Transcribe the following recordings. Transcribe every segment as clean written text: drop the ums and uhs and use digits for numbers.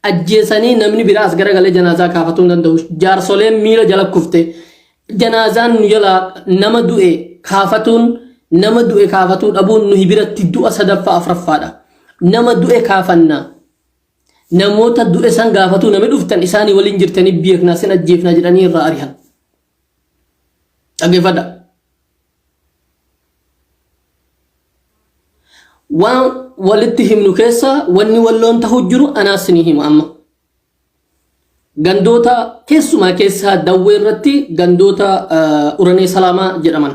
ajjeesanii namni biraas gara galee janaazaa kaafatuu hin danda'u jaarsoleen miila jala kufte janaazaan nu jala nama du'e kaafatuu dhabuun nu biratti du'a sadaffaa afraffaadha nama du'e kaafannaa namoota du'e san gaafatuu namni dhuftan isaanii waliin jirtanii beeknaa sin ajjeefnaa jedhanii irraa arihan dhaggeeffadha waan walitti himnu keessa wanni walloon ta'u jiru anaas ni himu amma gandoota keessumaa keessa dawwee irratti gandoota uranee salaamaa jedhaman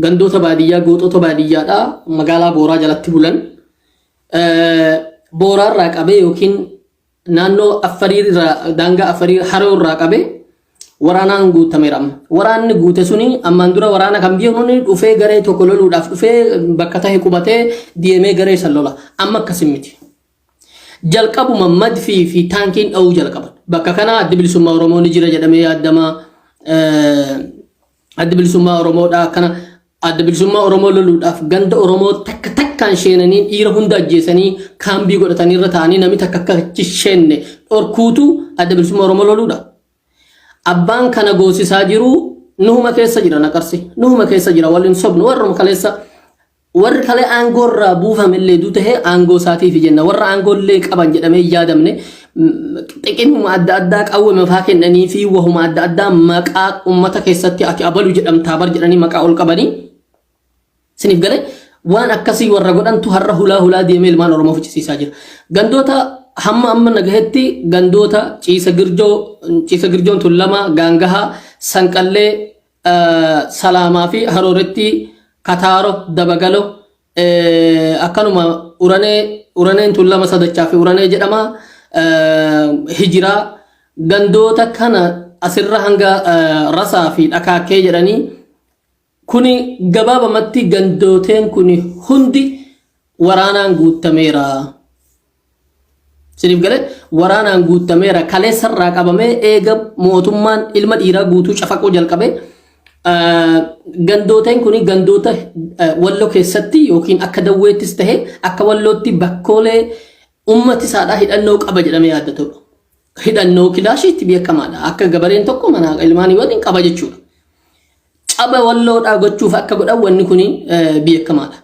gandoota baadiyyaa gootota baadiyyaadha magaalaa Booraa jalatti bulan Booraa irraa qabee yookiin naannoo Affarii irraa daangaa Affarii Haroo irraa qabee waraanaan guutameera waraanni guute suni ammaan dura waraana kan biyyoonni dhufee garee tokko loluudhaaf dhufee bakka ta'e qubatee deemee garee san lola amma akkasin miti jalqabuma madfii fi taankiin dha'uu jalqaban bakka kana adda bilisummaa Oromoo ni jira jedhamee yaadama adda bilisummaa Oromoodha kana adda bilisummaa Oromoo loluudhaaf ganda Oromoo takka takkaan sheenanii dhiira hunda ajjeesanii kaambii godhatanii irra taa'anii namni takka akka sheenne dhorkuutu adda bilisummaa Oromoo loluudha abbaan kana goosisaa jiru nuhuma keessa jira naqarsi nuhuma keessa jira waliin sobnu warra kaleessa warri kale aangorraa buufamillee duutahee aangoo isaatiif jenna warra aangoollee qaban jedhamee yaadamne xiqqinuma adda addaa qawwee faa kennanii fi wahuma adda addaa maqaa ummata keessatti ati abalu jedhamtaa bar jedhanii maqaa ol qabanii siniif galee waan akkasii warra godhantu har'a hulaa deemee ilmaan Oromoo fichisiisaa jira gandoota hamma amma nagahetti gandoota ciisa girjoon tullama gaangaha sanqallee salaamaa fi harooretti kataaro dabagalo akkanuma uraneen tullama sadachaa fi uranee jedhama hijiraa gandoota kana asirra hanga rasaa fi dhakaakee jedhanii kuni gabaabamatti gandooteen kuni hundi waraanaan guutameera siniif galee waraanaan guutameera kaleessarraa qabamee eega mootummaan ilma dhiiraa guutuu cafaquu jalqabe gandooteen kuni gandoota walloo keessatti yookiin akka dawweettis tahe akka wallootti bakkoolee ummati isaadhaa hidhannoo qaba jedhamee yaaddatudha hidhannoo kilaashiitti beekamaadha akka gabareen tokko mana ilmaanii waliin qaba jechuudha caba walloodhaa gochuuf akka godhan wanni kuni beekamaadha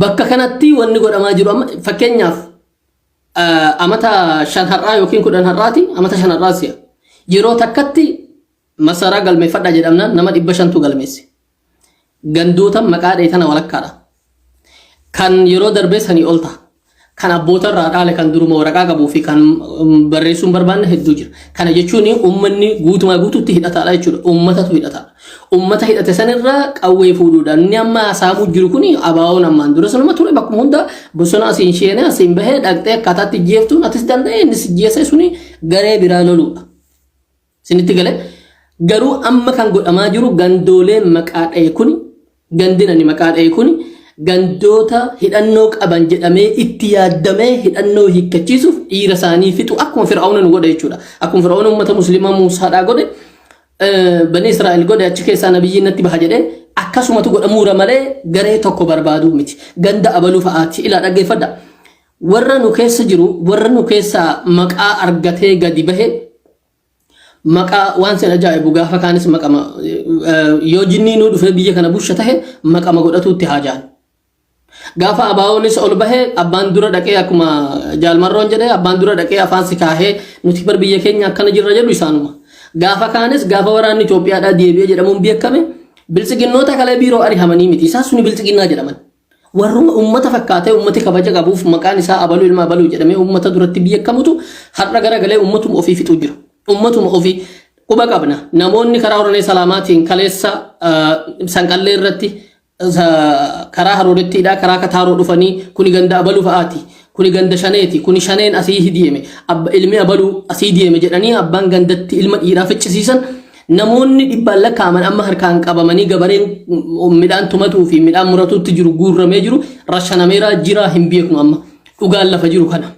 bakka kanatti wanni godhamaa jiru fakkeenyaaf amata 5 har'aa yookiin 10 har'aati amata 5 har'aasiya yeroo takkatti masaraa galmeeffadha jedhamna nama 500tu galmeesse gandoota maqaa dheetana walakkaadha kan yeroo darbee sanii olta kan abboota irraa dhaale kan duruma waraqaa qabuu fi kan barreessuun barbaanne hedduu jira kana jechuun ummanni guutumaa guutuutti hidhataadha jechuudha ummatatu hidhataadha ummata hidhate sanirraa qawwee fuudhuudhaan inni amma saamuu jiru kuni abaawoon ammaan dura sanuma ture bakkuma hunda bosona asiin sheene asiin bahee dhaqxee akkaataatti jeeftuun atis danda'e inni si jeesse suni garee biraa loluudha sinitti galee garuu amma kan godhamaa jiru gandoolee maqaa dha'e kuni gandinani maqaa dha'e kuni gandoota hidhannoo qaban jedhamee itti yaadamee hidhannoo hiikkachiisuuf dhiira isaanii fixu akkuma Fir'aawun nu godhe jechuudha akkuma Fir'aawun uummata musliimaa Muusaadhaa godhe bani Israa'el godhe achi keessaa nabiyyiin natti baha jedhee akkasumatu godhamuura malee garee tokko barbaaduu miti ganda abaluu fa'aati ilaa dhaggeeffadha warra nu keessa jiru warra nu keessaa maqaa argatee gadi bahe maqaa waan sen ajaa'ibu gaafa kaanis maqama yoo jinnii nu dhufee biyya kana busha tahe maqama godhatuutti haajaan gaafa abaawonis ol bahee abbaan dura dhaqee akkuma jaalmarroon jedhee abbaan dura dhaqee afaan si kaahee nuti bar biyya keenya akkana jirra jedhu isaanuma gaafa kaanis gaafa waraanni Itoophiyaadhaa deebi'ee jedhamuun beekame bilchiginnoota kale biiroo arihamanii miti isaa suni bilchiginnaa jedhaman warruma ummata fakkaatee ummati kabaja qabuuf maqaan isaa abaluu ilma abaluu jedhamee ummata duratti beekamutu har'a garagalee ummatuma ofii fixuu jira ummatuma ofii quba qabna namoonni karaa Warraanii Salaamaatiin kaleessa sanqallee irratti karaa Haroorettiidha karaa Kataaroo dhufanii kuni ganda abaluu fa'aati kuni ganda shaneeti kuni shaneen asii hidieme ilmi abaluu asii dieme jedhanii abbaan gandatti ilma dhiiraa ficcisiisan namoonni dhibbaan lakkaa'aman amma harkaan qabamanii gabareen midhaan tumatuu fi midhaan muratuutti jiru guurramee jiru rashanameera jira hin beeknu amma dhugaan lafa jiru kana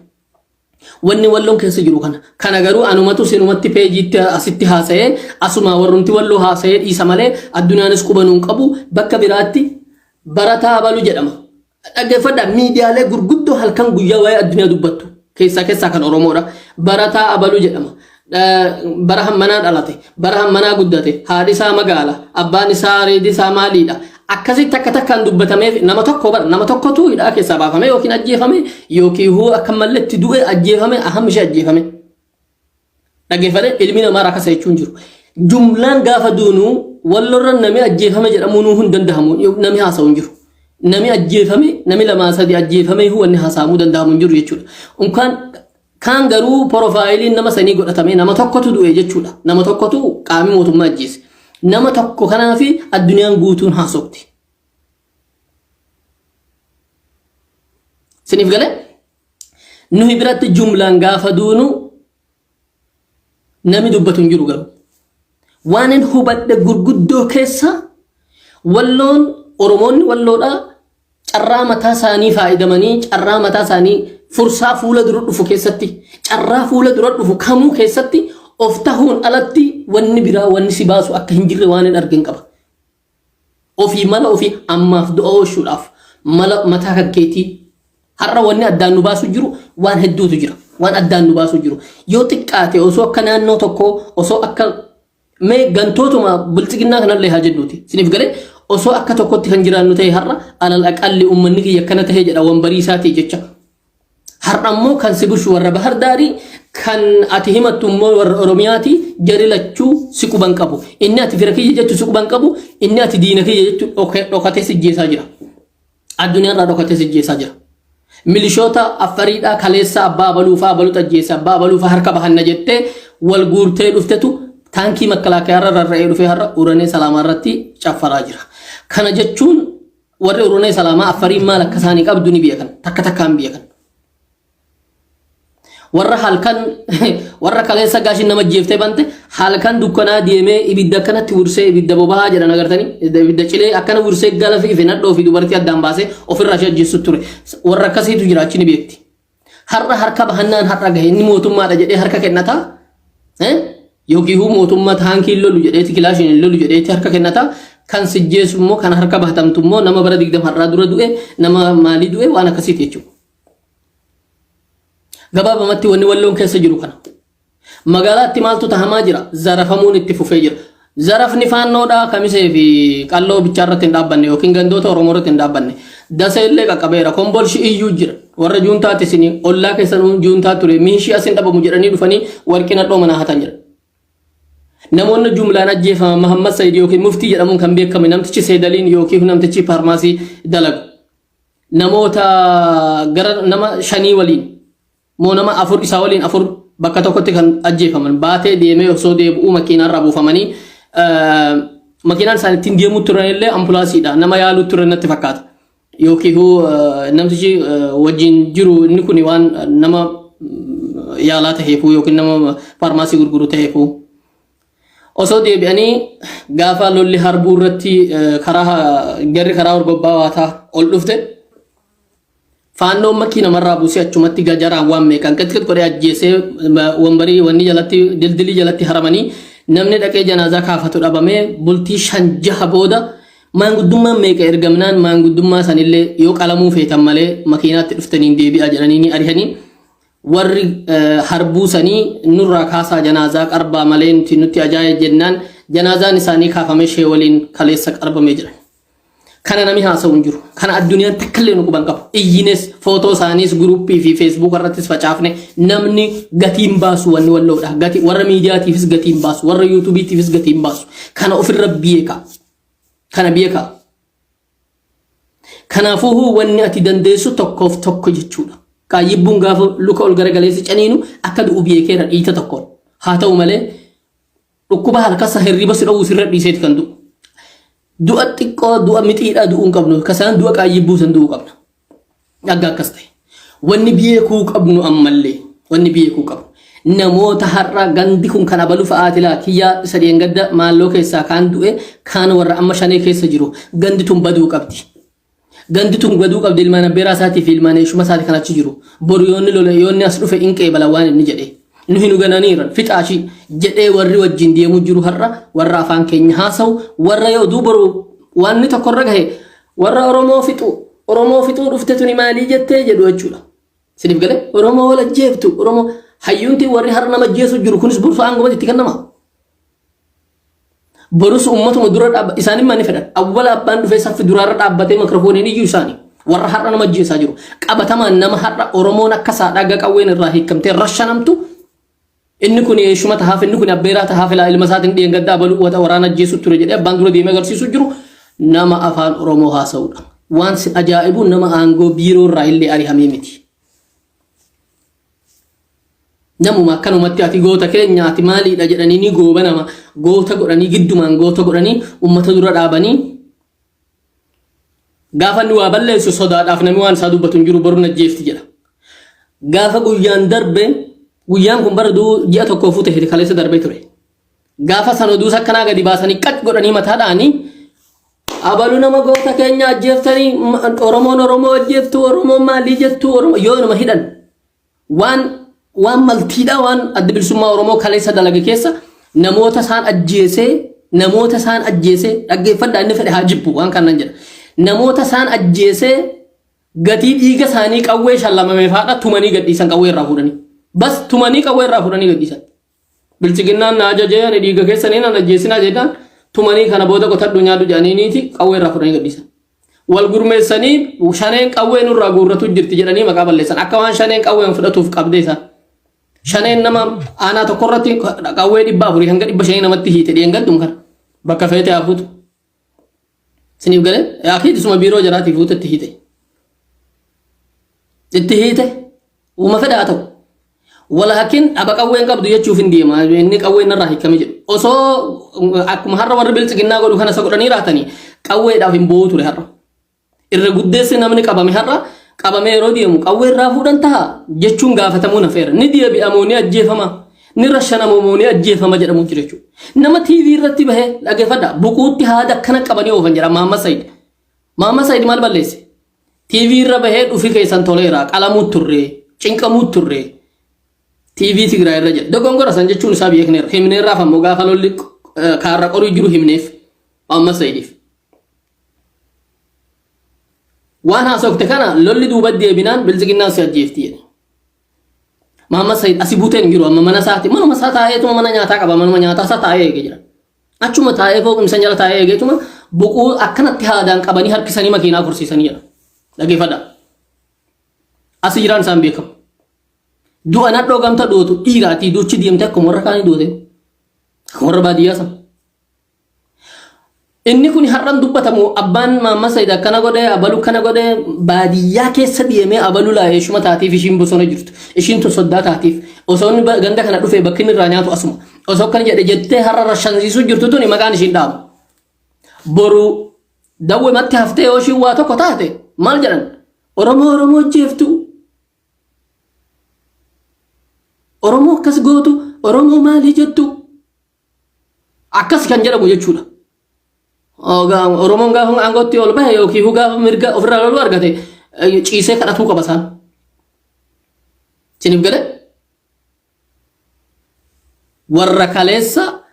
wanni walloon keessa jiru kana garuu anumatu sinumatti peejiitti asitti haasa'ee asuma warrumti walloo haasa'ee dhiisa malee addunyaanis qubanuun qabu bakka biraatti barataa abaluu jedhama dhaggeeffadha miidiyaalee gurguddoo halkan guyyaa waa'ee addunyaa dubbattu keessaa kan Oromoodha barataa abaluu jedhama bara hammanaa dhalate bara hammanaa guddate haadhi isaa magaala abbaan isaa reedi isaa maaliidha akkasitti akka takkaan dubbatameef nama tokkotu hidhaa keessaa baafame yookiin ajjeefame yookiin hoo akka malletti du'e ajjeefame ahamishee ajjeefame dhaggeeffadhe ilmi namaa rakkasa jechuun jiru jumlaan gaafa duunuu wallorra nami ajjeefame jedhamuun hin danda'amu nami haasa'u hin jiru nami ajjeefame nami lama sadi ajjeefame huwanni haasa'amuu danda'amu hin jiru jechuudha unkaan kan garuu profiiliin nama sanii godhatame nama tokkotu du'e jechuudha nama tokkotu qaamii mootummaa ajjeese nama tokko kanaafi addunyaan guutuun haasofti siniif galee nuhi biratti jumlaan gaafa duunu nami dubbatu hin jiru garuu waanin hubadhe gurguddoo keessa walloon Oromoonni walloodha carraa mataa isaanii faayidamanii carraa mataa isaanii fursaa fuula dura dhufu keessatti carraa fuula dura dhufu kamuu keessatti of tahuun alatti wanni biraa wanni si baasu akka hin jirre waan hin argin qaba ofii mala ofii ammaaf du'a oolchuudhaaf mala mataa kakkeetii har'a wanni addaan nu baasu jiru waan hedduutu jira waan addaan nu baasu jiru yoo xiqqaate osoo akka naannoo tokko osoo akka mee gantootuma bulchiginnaa kanallee haa jennuuti siniif galee osoo akka tokkotti kan jiraannu ta'e har'a alal aqalli ummanni kiyya akkana ta'e jedha wanbarii isaatii jecha har'a immoo kan si bushu warra bahar daarii kan ati himattu immoo warra Oromiyaati jari lachuu si quban qabu inni ati fira kiyya jechu si quban qabu inni ati diina kiyya jechu dhokatee sijjeesaa jira addunyaarraa dhokatee sijjeesaa jira milishoota affariidhaa kaleessa abbaa baluufaa baluuta ajjeessa abbaa baluufaa harka bahanna jettee wal guurtee dhuftetu taankii makkalaakaarra rarra'ee dhufee har'a uranee salaamaa irratti caffaraa jira kana jechuun warri uranee salaamaa affariin maal akka isaanii qabdu ni beekan takkaan beekan warra halkan warra kaleessa gaashin nama jeeftee bante halkan dukkanaa deemee ibidda kanatti wursee ibidda bobahaa jedhan agartanii ibidda cilee akkana wursee gala fi fenadhoo fi dubartii addaan baasee ofirraa ajjeessu ture warra akkasiitu jira achi ni beekti har'a harka bahannaan har'a gahe inni mootummaadha jedhee harka kennataa yookiin mootummaa taankii lolu jedheeti kilaashin lolu jedheeti harka kennataa kan sijjeessu immoo kan harka bahatamtu immoo nama bara 20 har'aa dura du'e nama maalii du'e waan akkasiiti jechuudha gabaabamatti wanni walloon keessa jiru kana magaalaatti maaltu tahamaa jira zarafamuun itti fufee jira zarafni faannoodha kamisee fi qalloo bichaarratti hin dhaabbanne yookiin gandoota Oromoo irratti hin dhaabbanne dasa illee qaqqabeera kombolshi iyyuu jira warra juuntaatti isin ollaa keessan juuntaa ture miishii asin dhabamu jedhanii dhufanii warqina dhoomana hatan jira namoonni jumlaan ajjeefama Muhammad Said yookiin muftii jedhamuun kan beekame namtichi Seedaliin yookiin namtichi farmaasii dalagu namoota gara nama 5 waliin moo nama 4 isaa waliin 4 bakka tokkotti kan ajjeefaman baatee deemee osoo deebi'uu makiinaarraa buufamanii makiinaan isaan ittiin deemuu turan illee ambulaansiidha nama yaaluu turan natti fakkaata yookiin namtichi wajjin jiru inni kun waan nama yaalaa ta'eefuu yookiin nama farmaasii gurguru ta'eefuu osoo deebi'anii gaafa lolli harbuu irratti garri karaa orgobbaa waataa ol dhufte faannoo makkii namarraa buusee achumatti gajaraan waan meeqan qixqix godhee ajjeesee wanbarii wanni jalatti dildilii jalatti haramanii namni dhaqee janaazaa kaafatu dhabamee bultii 5-6 booda maanguddummaan meeqa ergamnaan maanguddummaa sanillee yoo qalamuu feetan malee makiinaatti dhuftanii deebi'a jedhanii ni arihanii warri harbuu sanii nurraa kaasaa janaazaa qarbaa malee nuti ajaa'ee jennaan janaazaan isaanii kaafamee shee waliin kaleessa qarbamee jira kana nami haasa'u hin jiru kana addunyaan takkallee nu quban qabu iyyines footoo isaaniis guruppii fi feesbuuk irrattis facaafne namni gatiin baasu wanni walloodha gati warra miidiyaatiifis gatiin baasu warra yuutuubiitiifis gatiin baasu kana ofirra beeka kana beeka kanaafuu wanni ati dandeessu tokkoof tokko jechuudha kaayibbuun gaafa luka ol garagaleessi caniinu akka du'u beekeera dhiita tokkoon haa ta'u malee dhukkuba halkasa hirriba si dhowwu sirra dhiiseeti kan du'u du'a xiqqoo du'a mixiidhaa du'uun qabnu kasaan du'a qaayibbuu san du'uu qabna dhagga akkas ta'e wanni beekuu qabnu ammallee wanni beekuu qabnu namoota har'a gandi kun kana balu fa'aati laa kiyyaa sadeen gadda maalloo keessaa kaan du'e kaan warra amma shanee keessa jiru gandi tun baduu qabdi gandi tun baduu qabdi ilmaan abbeeraa isaatii fi ilmaan eeshuma isaatii kan achi jiru boru yoonni lola yoonni as dhufe in qeebala waan inni jedhe nu hin gananiiran fixaashi jedhee warri wajjin deemu jiru har'a warra afaan keenya haasa'u warra yoo duubaru waan ni tokkorra gahe warra Oromoo fixu Oromoo fixuu dhufte tuni maalii jettee jedhu jechuudha. Siniif galee Oromoo wal ajjeeftu Oromoo hayyuunti warri har'a nama ajjeesu jiru kunis bursa aangumatti itti kennama. Borus ummatuma dura dhaabba isaanin maani fedhan awwala abbaan dhufee saffi duraarra dhaabbatee mikroofooniin iyyuu isaanii warra har'a nama ajjeesaa jiru qabatamaan nama har'a Oromoon akka saadhaa qawween irraa hiikamtee rashanamtu inni kun yeeshuma tahaaf inni kun abbeeraa tahaaf ilaa ilma isaatiin dheengaddaa baluu wata waraana ajjeesu ture jedhee abbaan dura deemee agarsiisu jiru nama afaan Oromoo haasa'uudha. Waan si ajaa'ibu nama aangoo biiroo irraa illee ari'amee miti. Namuma akkanumatti ati goota keenya ati maaliidha jedhanii ni gooba nama goota godhanii giddumaan goota godhanii ummata dura dhaabanii gaafa inni waa balleessu sodaadhaaf namni waan isaa dubbatu hin jiru boru najjeefti jedha. Gaafa guyyaan darbe guyyaan kun bara ji'a tokkoo fuute hiti kaleessa darbee ture. Gaafa sana duusa akkanaa gadi baasanii qac godhanii mataadhaanii abalu nama goota keenya ajjeeftanii Oromoon Oromoo ajjeeftu Oromoon maalii jettu Oromoo yoo nama hidhan waan maltiidha waan adda bilisummaa Oromoo kaleessa dalage keessa namoota isaan ajjeesee dhaggeeffadhaa inni fedhe haa jibbu waan kanaan jedha. Namoota isaan ajjeesee gatii dhiiga isaanii qawwee shallamamee faadha tumanii gadhiisan qawwee irraa fuudhanii. Bas tumanii qawwee irraa fuudhanii gadhiisan. Bilchiginnaan na ajajee ani dhiiga keessanii nan ajjeesinaa jedhaan tumanii kana booda qotadhu nyaadhu jedhaniiti qawwee irraa fuudhanii gadhiisan. Wal gurmeessanii shaneen qawwee nurraa guurratu jirti jedhanii maqaa balleessan akka waan shaneen qawween fudhatuuf qabdee isaan. Shaneen nama aanaa tokko irratti qawwee 400 hanga 500 namatti hiite dheengadduun kana bakka feete haafuutu. Siniif galee akiidisuma biiroo jaraatiif fuute itti hiite. Itti hiite uuma fedhaa ta'u. Walaakin aba qawween qabdu jechuuf hin deema inni qawween irraa hiikame jedhu. Osoo akkuma har'a warri bilchiginnaa godhu kana isa godhanii raatanii qawweedhaaf hin boo'u ture har'a. Irra guddeessi namni qabame har'a qabamee yeroo deemu qawwee irraa fuudhan ta'a jechuun gaafatamuu nafeera. Ni deebi'amoo ni ajjeefama. Ni rashanamoo ni ajjeefama jedhamu jira jechuudha. Nama TV irratti bahee dhaggeeffadha buquutti haada akkana qabanii oofan jedha Maamma Sayid. Maamma Sayid maal balleesse? TV irra bahee dhufi keessan toleera qalamuu turre cinqamuu turre TV Tigraay irra jedha. Dogongora san jechuun isaa beekneera. Himneerraaf ammoo gaafa lolli kaarra qoruu jiru himneef Maamma Sayidiif. Waan haasofte kana lolli duuba deebinaan bilchiginnaan si ajjeefti jedhe. Maamma Sayid asii buuteen jiru amma mana isaati manuma isaa taa'eetuma mana nyaataa qaba manuma nyaataa isaa taa'ee eegee jira. Achuma taa'ee fooqumsa jala taa'ee eegeetuma buquu akkanatti haadaan qabanii harkisanii makiinaa kursiisanii jira. Dhaggeeffadha. Asii jiraan isaan beekamu. Du'a nadhoo gamta dhootu dhiiraatii duuchi deemte akkuma warra kaanii doote. Akkuma warra baadiyyaa sana. Inni kun har'an dubbatamu abbaan Maamma Sayid akkana godhee abalu kana godhee baadiyyaa keessa deemee abalu laayeshuma taatiif ishiin bosona jirtu. Ishiin tun soddaa taatiif osoo inni ganda kana dhufee bakki inni irraa nyaatu asuma. Osoo akkana jedhe jettee har'a rashansiisuu jirtu tuni maqaan ishiin dhaabu. Boru dawwe matti haftee yoo ishiin waa tokko taate maal jedhan? Oromoo jeeftu. Oromoo akkas gootu Oromoo maalii jettu? Akkas kan jedhamu jechuudha. Oromoon gaafa aangootti ol bahe yookiin gaafa mirga ofirraa loluu argate ciisee kadhatuu qaba isaan. Siniif galee warra kaleessa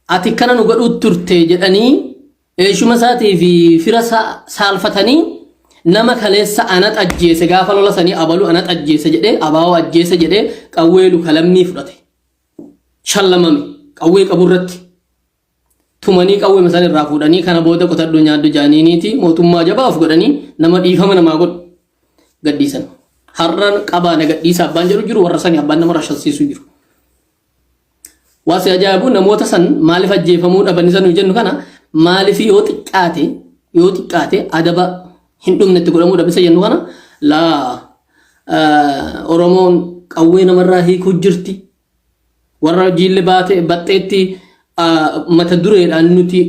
ati kana nu godhuu turte jedhanii eeshuma isaatii fi fira saalfatanii nama kaleessa anat ajjeese gaafa lola sanii abalu anat ajjeese jedhee abaawoo ajjeese jedhee qawwee luka lammii fudhate. Shallamame qawwee qaburratti. Tumanii qawwee masan irraa fuudhanii kana booda qotadhu nyaaddu jaaniiniiti mootummaa jabaaf godhanii nama dhiifama namaa godhu gadhiisan. Har'an qabaana gadhiisa abbaan jedhu jiru warra sanii abbaan nama rashansiisuu jiru. Waasi ajaa'ibu namoota san maaliif ajjeefamuu dhabanii sanuu jennu kana maaliif yoo xiqqaate adaba hin dhumnetti godhamuu dhabisa jennu kana laa Oromoon qawwee namarraa hiikuu jirti. Warra jiilli baxxeetti mata dureedhaan nuti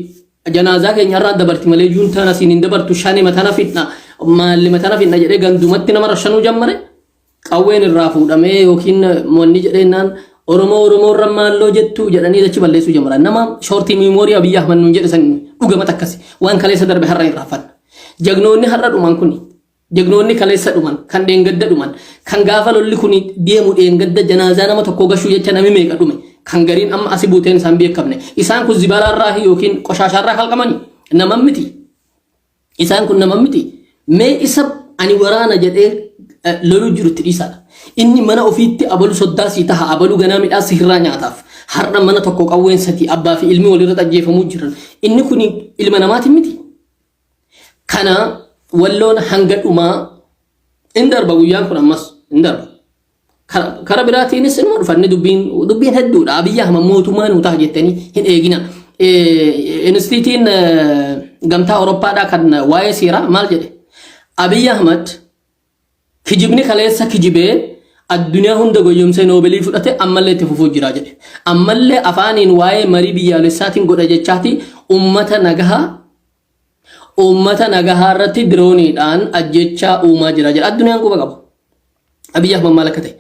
janaazaa keenya irraa dabarti malee juuntaan asiin hin dabartu shani matana fidna maalli matana fidna jedhee gandumatti nama rashanuu jammare qawween irraa fuudhamee yookiin moonni jedheenaan Oromoo irra maalloo jettu jedhanii dachi balleessuu jammara. Nama shoortii miimoorii Abiyyi Ahmad nuun jedhe san dhugama takkasi waan kaleessa darbe har'a irraa fanna. Jagnoonni har'a dhuman kuni jagnoonni kaleessa dhuman kan dheengadda dhuman kan gaafa lolli kuni deemu dheengadda janaazaa nama tokko gashuu jecha nami meeqa dhume. Kan gariin amma asii buuteen isaan beekamne isaan kun zibaalaarraa yookiin qoshaashaarraa kalqamanii nama miti isaan kun nama miti mee isa ani waraana jedhee loluu jirutti dhiisaadha. Inni mana ofiitti abalu soddaa sii taha abalu ganaa midhaan sirraa nyaataaf har'a mana tokko qawween sadii abbaa fi ilmi walirra ajjeefamuu jiran inni kun ilma namaati miti. Kana walloon hanga dhumaa in darba guyyaan kun ammas in darba. Kara biraatiinis inuma dhufanne dubbiin hedduudha. Abiyyi Ahmad mootummaa nuu ta'a jettanii hin eegina. Instituutiin gamtaa Awurooppaadhaa kan waa'ee seeraa maal jedhe? Abiyyi Ahmad kijibni kaleessa kijibee addunyaa hunda goyyomsee noobeelii fudhate ammallee itti fufuu jira jedhe. Ammallee afaaniin waa'ee marii biyyaalessaatiin godha jechaati ummata nagahaa irratti dirooniidhaan ajjechaa uumaa jira jedha. Addunyaan quba qaba. Abiyyi Ahmad maal akka ta'e?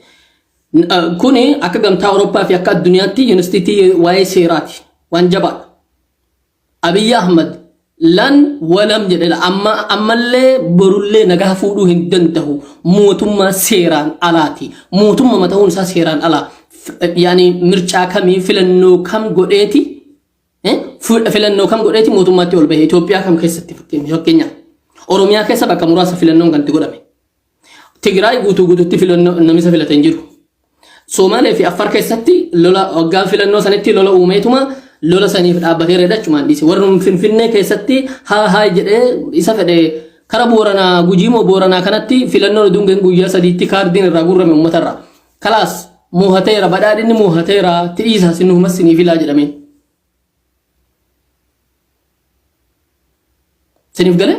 Kuni akka gamtaa Awurooppaa fi akka addunyaatti yuunivarsiitii waa'ee seeraati. Waan jabaadha. Abiyyi Ahmad lan walam jedhe ammallee borullee nagaa fuudhuu hin danda'u mootummaa seeraan alaati. Mootummaa mata'uun isaa seeraan alaa. Yaani mircaa kamii filannoo kam godheeti mootummaatti ol bahe Itoophiyaa kam keessatti fakkeenyaaf Oromiyaa keessa bakka muraasa filannoon kan itti godhame. Tigraay guutuutti filannoo namisa filate hin jiru. Somaalee fi Affaar keessatti lola waggaa filannoo sanitti lola uumeetuma lola saniif dhaabbatee reedachumaan dhiise. Warri Finfinnee keessatti haa jedhee isa fedhee kara Booranaa Gujiimoo Booranaa kanatti filannoo dungeen guyyaa sadiitti kaardiin irraa gurrame uummatarraa. Kalaas moohateera badhaadhinni moohateera ti'iisa sinuumas sinii filaa jedhameen. Siniif galee?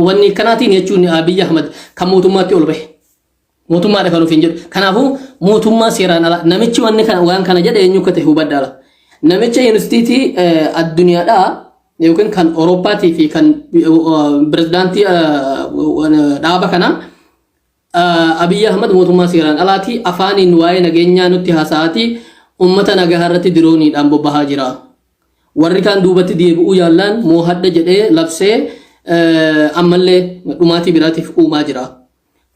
Wanni kanaatiin jechuun Abiyyi Ahmad kan mootummaatti ol bahe. Mootummaadha kan ofiin jedhu. Kanaafuu mootummaa seeraan ala namichi waan kana jedhe eenyu akka ta'e hubadhaala. Namicha yuunivarsiitii addunyaadhaa yookiin kan Awurooppaatii fi kan pirezidaantii dhaaba kanaa Abiyyi Ahmad mootummaa seeraan alaati afaaniin waa'ee nageenyaa nutti haasa'aatii ummata nagaa irratti dirooniidhaan bobbahaa jira. Warri kaan duubatti deebi'uu yaallaan moohadda jedhee labsee ammallee dhumaatii biraatiif uumaa jira.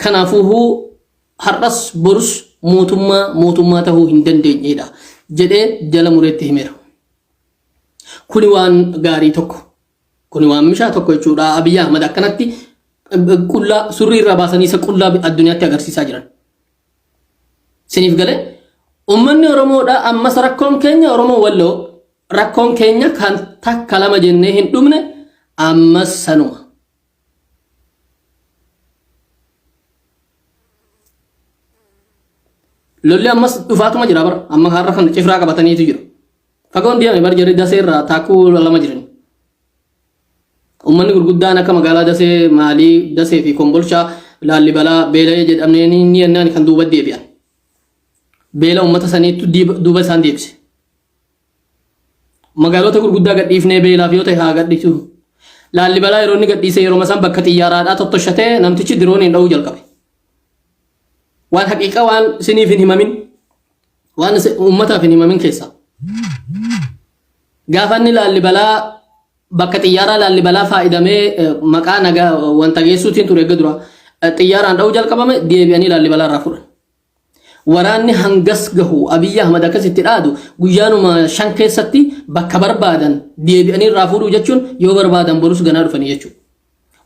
Kanaafuu har'as borus mootummaa ta'uu hin dandeenyedha jedhee jala mureetti himeera. Kuni waan gaarii tokko. Kuni waan mishaa tokko jechuudha. Abiyyi Ahmad akkanatti qullaa surrii irraa baasanii isa qullaa addunyaatti agarsiisaa jiran. Siniif galee ummanni Oromoodha ammas rakkoon keenya Oromoo walloo rakkoon keenya kan takka lama jennee hin dhumne ammas sanuma. Lolli ammas dhufaatuma jira bara amma har'a kan cifraa qabataniitu jiru. Fagoon deeme bar jedhee dasee irraa taakuu lama jiran. Ummanni gurguddaan akka magaalaa dasee maalii dasee fi kombolchaa laallibalaa beela'ee jedhamnee ni yennaan kan duuba deebi'an. Beela ummata saniitu duuba isaan deebise. Magaalota gurguddaa gadhiifnee beelaaf yoo ta'e haa gadhiisu. Laallibalaa yeroo inni gadhiise yeroo masaan bakka xiyyaaraadhaa tottoshatee namtichi dirooniin dha'uu jalqabe. Waan haqiiqa waan isiniif hin himamin waan ummataaf hin himamin keessa. Gaafa inni laallibalaa bakka xiyyaaraa laallibalaa faayidamee maqaa nagaa wanta geessuutiin ture eegga dura xiyyaaraan dha'uu jalqabame deebi'anii laallibalaa irraa furan. Waraanni hangas gahu Abiyyi Ahmad akkasitti dhaadu guyyaanuma 5 keessatti bakka barbaadan deebi'anii irraa fuudhuu jechuun yoo barbaadan borus ganaa dhufanii jechuudha.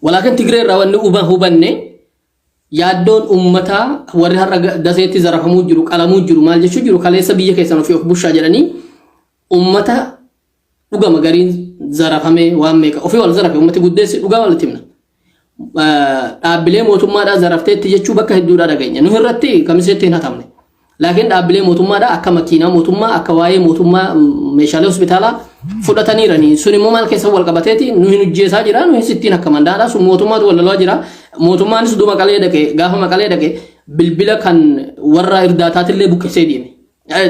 Walaakin Tigree irraa wanni hubanne yaaddoon ummataa warri har'a daseetti zarafamuu jiru qalamuu jiru maal jechuu jiru kaleessa biyya keessan ofii of bushaa jedhanii ummata dhugama gariin zarafamee waan meeqa ofii wal zarafe ummati guddeessi dhugaa walitti himna. Dhaabbilee mootummaadhaa zarafteetti jechuu bakka hedduudhaa dhageenya. Nu irratti kamiseetti hin hatamne. Laakiin dhaabbilee mootummaadhaa akka makiinaa mootummaa akka waa'ee mootummaa meeshaalee hospitaalaa fudhataniiranii. Sun immoo maal keessa wal qabateeti nu hin hojjeesaa jira nu hin sittiin akka mandaadhaa sun mootummaatu wal lolaa jira. Mootummaanis du Maqalee dhaqe gaafa Maqalee dhaqe bilbila kan warra irdaataatillee buqqisee deeme.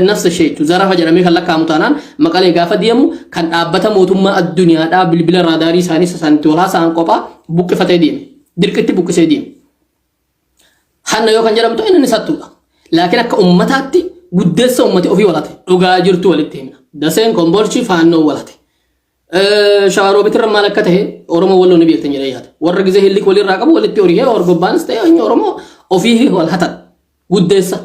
Nafsa ishee jechuun zarafa jedhamee kan lakkaa'amu taanaan Maqalee gaafa deemu kan dhaabbata mootummaa addunyaadhaa bilbila raadaarii isaanii sasanti wal haasa'an qophaa buqqifatee deeme. Dirqitti buqqisee deeme. Hanna yoo kan jedhamtu inni sattuudha. Laakiin akka ummataatti guddeessa ummati ofii walate dhugaa jirtu walitti himna. Daseen kombolchi faannoo walate. Shawaroobitirra maal akka ta'e Oromoo walloo ni beektan jedhee yaada. Warra gizee hillik walirraa qabu walitti horiyee orgobbaanis ta'e Oromoo ofii wal hatan guddeessa.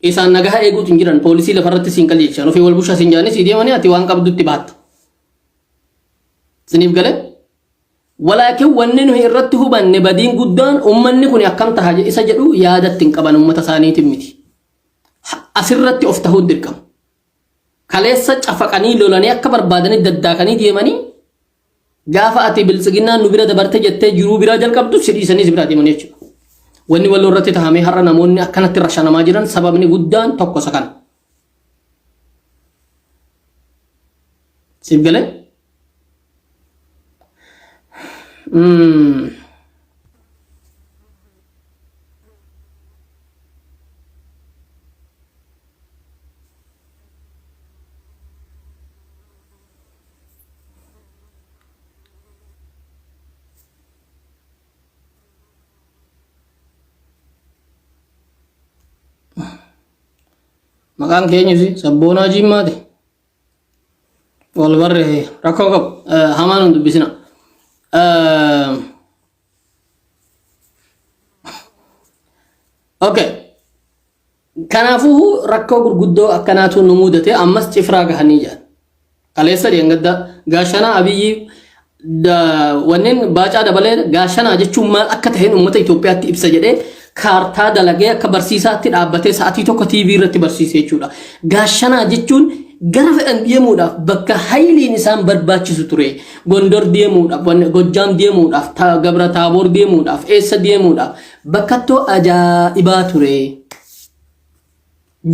Isaan nagaa eeguutu hin jiran poolisii lafarratti siin qaljeechaan ofii wal bushaa siin jaanii sii deemanii ati waan qabdutti baatta. siniif gale walaakin wanni nuyi irratti hubanne badiin guddaan ummanni kun akkam taha isa jedhu yaadatti hin qaban ummata isaaniitiin miti asirratti of tahuu dirqama kaleessa cafaqanii lolanii akka barbaadanii daddaakanii deemanii gaafa ati biltsiginnaan nu bira dabarte jettee jiruu biraa jalqabdu sidhiisanii si biraa deemanii jechuudha wanni walloo irratti tahamee har'a namoonni akkanatti rashanamaa jiran sababni guddaan tokko isa kana siif galee maqaan keenya si sabboonaa jimmaati wal barre rakkoo qabu hamaan hin dubbisina okay kanaafuu rakkoo gurguddoo akkanaatu nu mudate ammas cifraa gahanii jiran kaleessa dheengadda gaashanaa abiyyi wanneen baacaa dabalee gaashanaa jechuun maal akka taheen uummata Itoophiyaatti ibsa jedhee kaartaa dalagee akka barsiisaatti dhaabbatee sa'aatii tokko TV irratti barsiisee jechuudha. Gaashanaa jechuun gara fedhan deemuudhaaf bakka hayliin isaan barbaachisu ture. Gondor deemuudhaaf, Gojjaam deemuudhaaf, Gabra Taaboor deemuudhaaf, eessa deemuudhaaf bakkattoo ajaa'ibaa ture.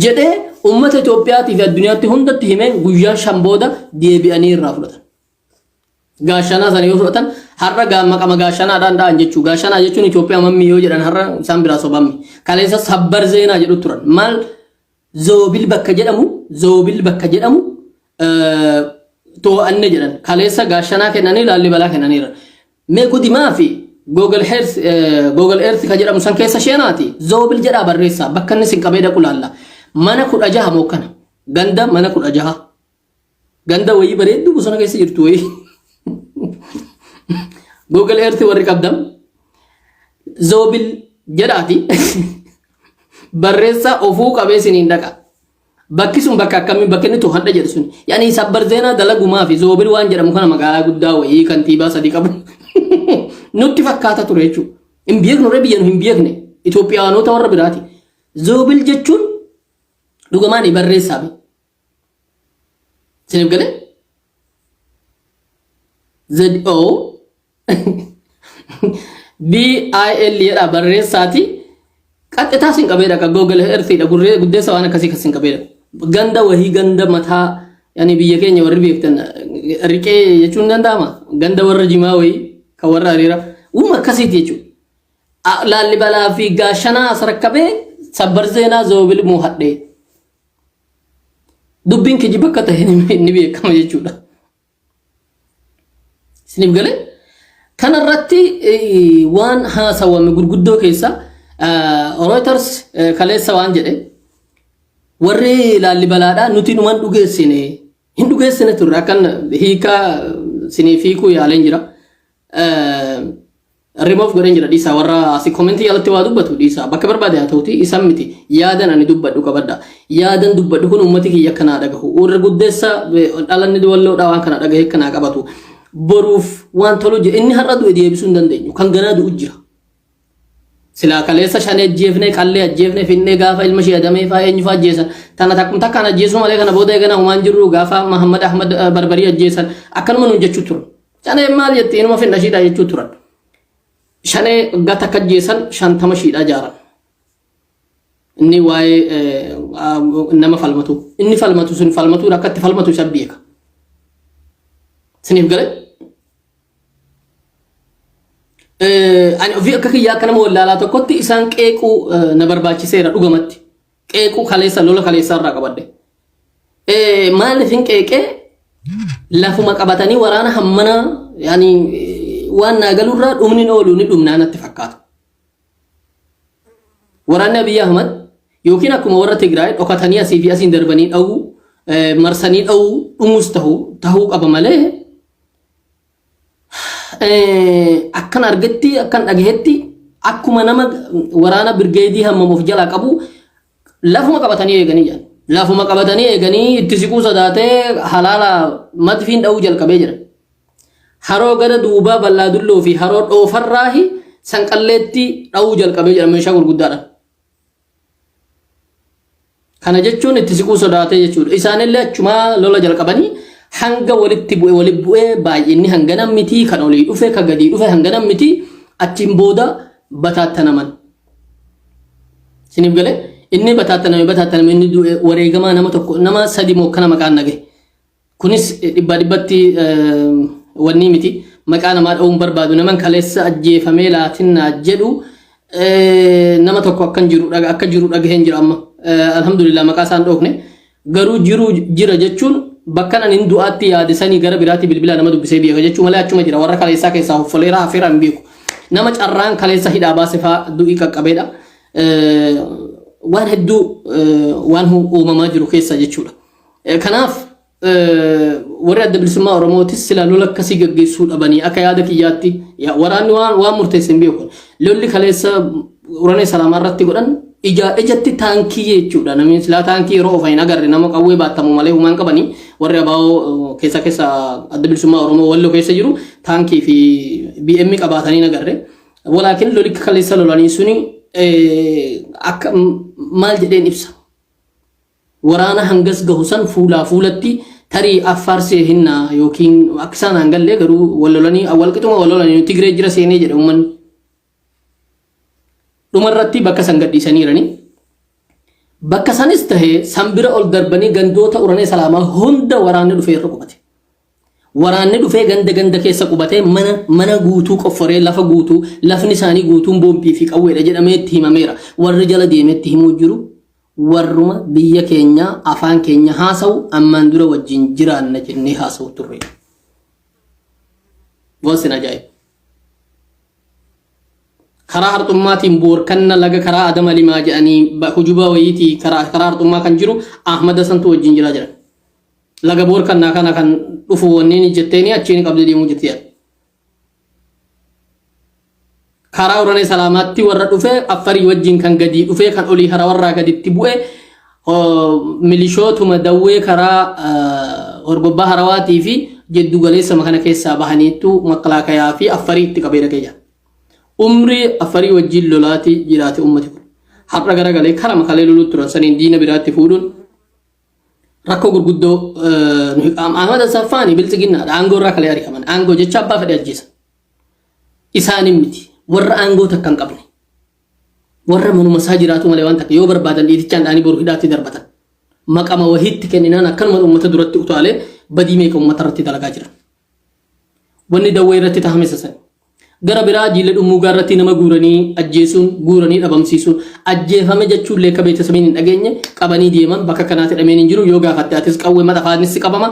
Jedhee uummata Itoophiyaatiif fi addunyaatti hundatti himee guyyaa shan booda deebi'anii irraa fudhatan. Gaashanaa sana yoo fudhatan har'a maqama gaashanaadhaan dhaan jechuu gaashanaa jechuun Itoophiyaa mammi yoo jedhan har'a isaan biraa sobammi kaleessa sabbar zeenaa jedhu turan maal zoobil bakka jedhamu to'anne jedhan kaleessa gaashanaa kennanii laallibalaa kennaniira mee gudimaa fi Google Earth ka jedhamu san keessa sheenaati zoobil jedhaa barreessaa bakka inni sin qabee dhaqu laalla mana 16 moo kana ganda mana 16 ganda wayii bareeddu bosona keessa jirtu wayii Google Earth warri qabdam zoobil jedhaati barreessa ofuu qabee siniin dhaqa bakki sun bakka akkamii bakki inni to'adha jedhu sun yaani sabbar zeenaa dalagumaa fi zoobil waan jedhamu kana magaalaa guddaa wayii kantiibaa sadii qabu nutti fakkaata ture jechuudha hin beeknu ree biyya nu hin beekne Itoophiyaanota warra biraati zoobil jechuun dhugumaan barreessaa siniif galee ZO BIL jedha barreessaati qaxxitaa sin qabee dhaqa Google Earth dha guddeessa waan akkasii kan sin qabee ganda wahii ganda mataa yani biyya keenya warri beektan riqee jechuun danda'ama ganda warra jimaa wahii kan warra hariira uuma akkasiiti jechuudha laallibalaa fi gaashanaa as rakkabee sabbar zeenaa zoobil moo hadhee dubbiin kijiba akka ta'e ni beekama jechuudha siniif galee kanarratti waan haasawame gurguddoo keessa Reuters kaleessa waan jedhe warri laallibalaadha nuti numan dhugeessine hin dhugeessine turre akkan hiikaa siniif hiikuu yaaleen jira remove godhen jira dhiisaa warra asii komentii jalatti waa dubbatu dhiisaa bakka barbaade haa ta'uti isan miti yaadan ani dubbadhu qabadda yaadan dubbadhu kun ummati kiyya akkanaa dhagahu warra guddeessa dhalanni walloodha waan kana dhagahe akkanaa qabatu boruuf waan tolu je inni har'a du'e deebisuu hin dandeenyu kan ganaa du'u jira silaa kaleessa shan ajjeefne qallee ajjeefne finne gaafa ilma ishee adamee faa eenyu faa ajjeesan tana takkumta kan ajjeesuu malee kana booda eegana humaan jirru gaafa Muhammad Ahmad Barbarii ajjeesan akkanuma nuun jechuu turan shanee maal jettee inuma finna shiidhaa jechuu turan shanee gata akka ajjeesan 50 shiidhaa jaaran inni waa'ee nama falmatu inni falmatu sun falmatu akkatti falmatu isa beeka siniif galee ani ofii akka kiyyaa akka nama wallaalaa tokkotti isaan qeequu na barbaachiseera dhugamatti qeequu kaleessa lola kaleessa irraa qabadde maaliif hin qeeqee lafuma qabatanii waraana hammana yaani waan naagalurraa dhumni oolu ni dhumnaa natti fakkaata waraanni Abiy Ahmad yookiin akkuma warra Tigraay dhokatanii asii fi asiin darbanii dha'uu marsanii dha'uu dhumuus tahuu qaba malee akkan argetti akkan dhagahetti akkuma nama waraana birgeedii hammamuuf jala qabu lafuma qabatanii eeganii jiran lafuma qabatanii eeganii itti siquu sodaatee halaala madfiin dha'uu jalqabee jira haroo gara duubaa bal'aa dulloo fi haroo dhoofarraahi sanqalleetti dha'uu jalqabee jedha meeshaa gurguddaadhaan. Kana jechuun itti siquu sodaatee jechuudha. Isaanillee achumaa lola jalqabanii hanga walitti bu'ee baay'inni hanganam miti kan olii dhufe kan gadii dhufe hanganam miti achiin booda bataattanaman. Siniif galee inni bataataname inni wareegamaa nama tokko nama sadi moo kana maqaan nage. Kunis dhibbatti wanni miti maqaa namaa dha'uun barbaadu naman kaleessa ajjeefamee laatinna jedhu nama tokko akka jiru dhagaheen jira amma. Alhamdulillah maqaa isaan dhoofne garuu jira jechuun bakka nan hin du'aatti yaadisanii gara biraatti bilbila nama dubbisee beeka jechuun malee achuma jira warra kaleessaa keessaa hoffoleera hafeera hin beeku nama carraan kaleessa hidhaa baase fa'aa du'ii qaqqabeedha waan hedduu waan uumamaa jiru keessa jechuudha. Kanaaf warri adda bilisummaa Oromootis sila lola akkasii gaggeessuu dhabanii akka yaada kiyyaatti waraanni waan murteesse hin beeku lolli kaleessa Warraani Salaamaa irratti godhan ijatti taankii jechuudha. Namni silaa taankii yeroo ofaa hin agarre nama qawwee baatamu malee humaan qabanii warri abaa'oo keessa adda bilisummaa Oromoo walloo keessa jiru taankii fi BM qabaatanii hin agarre. Walaakin lolli kaleessa lolanii suni akka maal jedheen ibsa. Waraana hangas gahu san fuulatti tarii affaarsee hinna yookiin akka isaan hangallee garuu wallolanii awwal qixuma wallolanii Tigree jira seenee jedha uummanni. Dhumarratti bakka san gadhiisaniirani bakka sanis tahee sanbira ol darbanii gandoota Warraani Salaamaa hunda waraanni dhufee irra qubate. Waraanni dhufee ganda keessa qubatee mana guutuu qofforee lafa guutuu lafni isaanii guutuun boombii fi qawweedha jedhamee itti himameera. Warri jala deemeetti himuu jiru warruma biyya keenya afaan keenya haasa'u ammaan dura wajjin jiraanna jennee haasa'u turre. Waan ajaa'iba. Karaa harxummaatiin boorkanna laga karaa adama limaa jedhanii hujuba wayiitii karaa harxummaa kan jiru Ahmad Santu wajjin jira jedhan. Laga boorkannaa kana kan dhufu wanneen jetteeni achiin qabdee deemuu jettee. Karaa Warraani Salaamaatti warra dhufe Affarii wajjin kan gadi dhufe kan olii hara warraa gaditti bu'e milishootuma dawwee karaa horgobbaa harawaatii fi jeddu galeessa kana keessaa bahaniitu makalakayaa fi Affarii itti qabee dhagee jira. Umri Affarii wajjin lolaati jiraate ummati kun har'a garagalee karaa makalee loluu turan saniin diina biraatti fuudhuun rakkoo gurguddoo Ahmad Asaffaani bilchiginnaadha aangoo irraa kalee ari'aman aangoo jecha abbaa fedhe ajjeesa isaanin miti warra aangoo takka hin qabne warra manuma isaa jiraatu malee waan takka yoo barbaadan dhiitichaan dhaanii boru hidhaatti darbatan maqama wahiitti kenninaan akkanuma ummata duratti utaalee badii meeqa ummata irratti dalagaa jiran wanni dawwee irratti tahame sasan gara biraa jiile dhumuu gaarratti nama guuranii ajjeesuun guuranii dhabamsiisuun ajjeefame jechuun leeka beeksisamiin hin dhageenye qabanii deeman bakka kanaatti dhameen hin jiru yoo gaafatte atis qawwee mata faanis qabama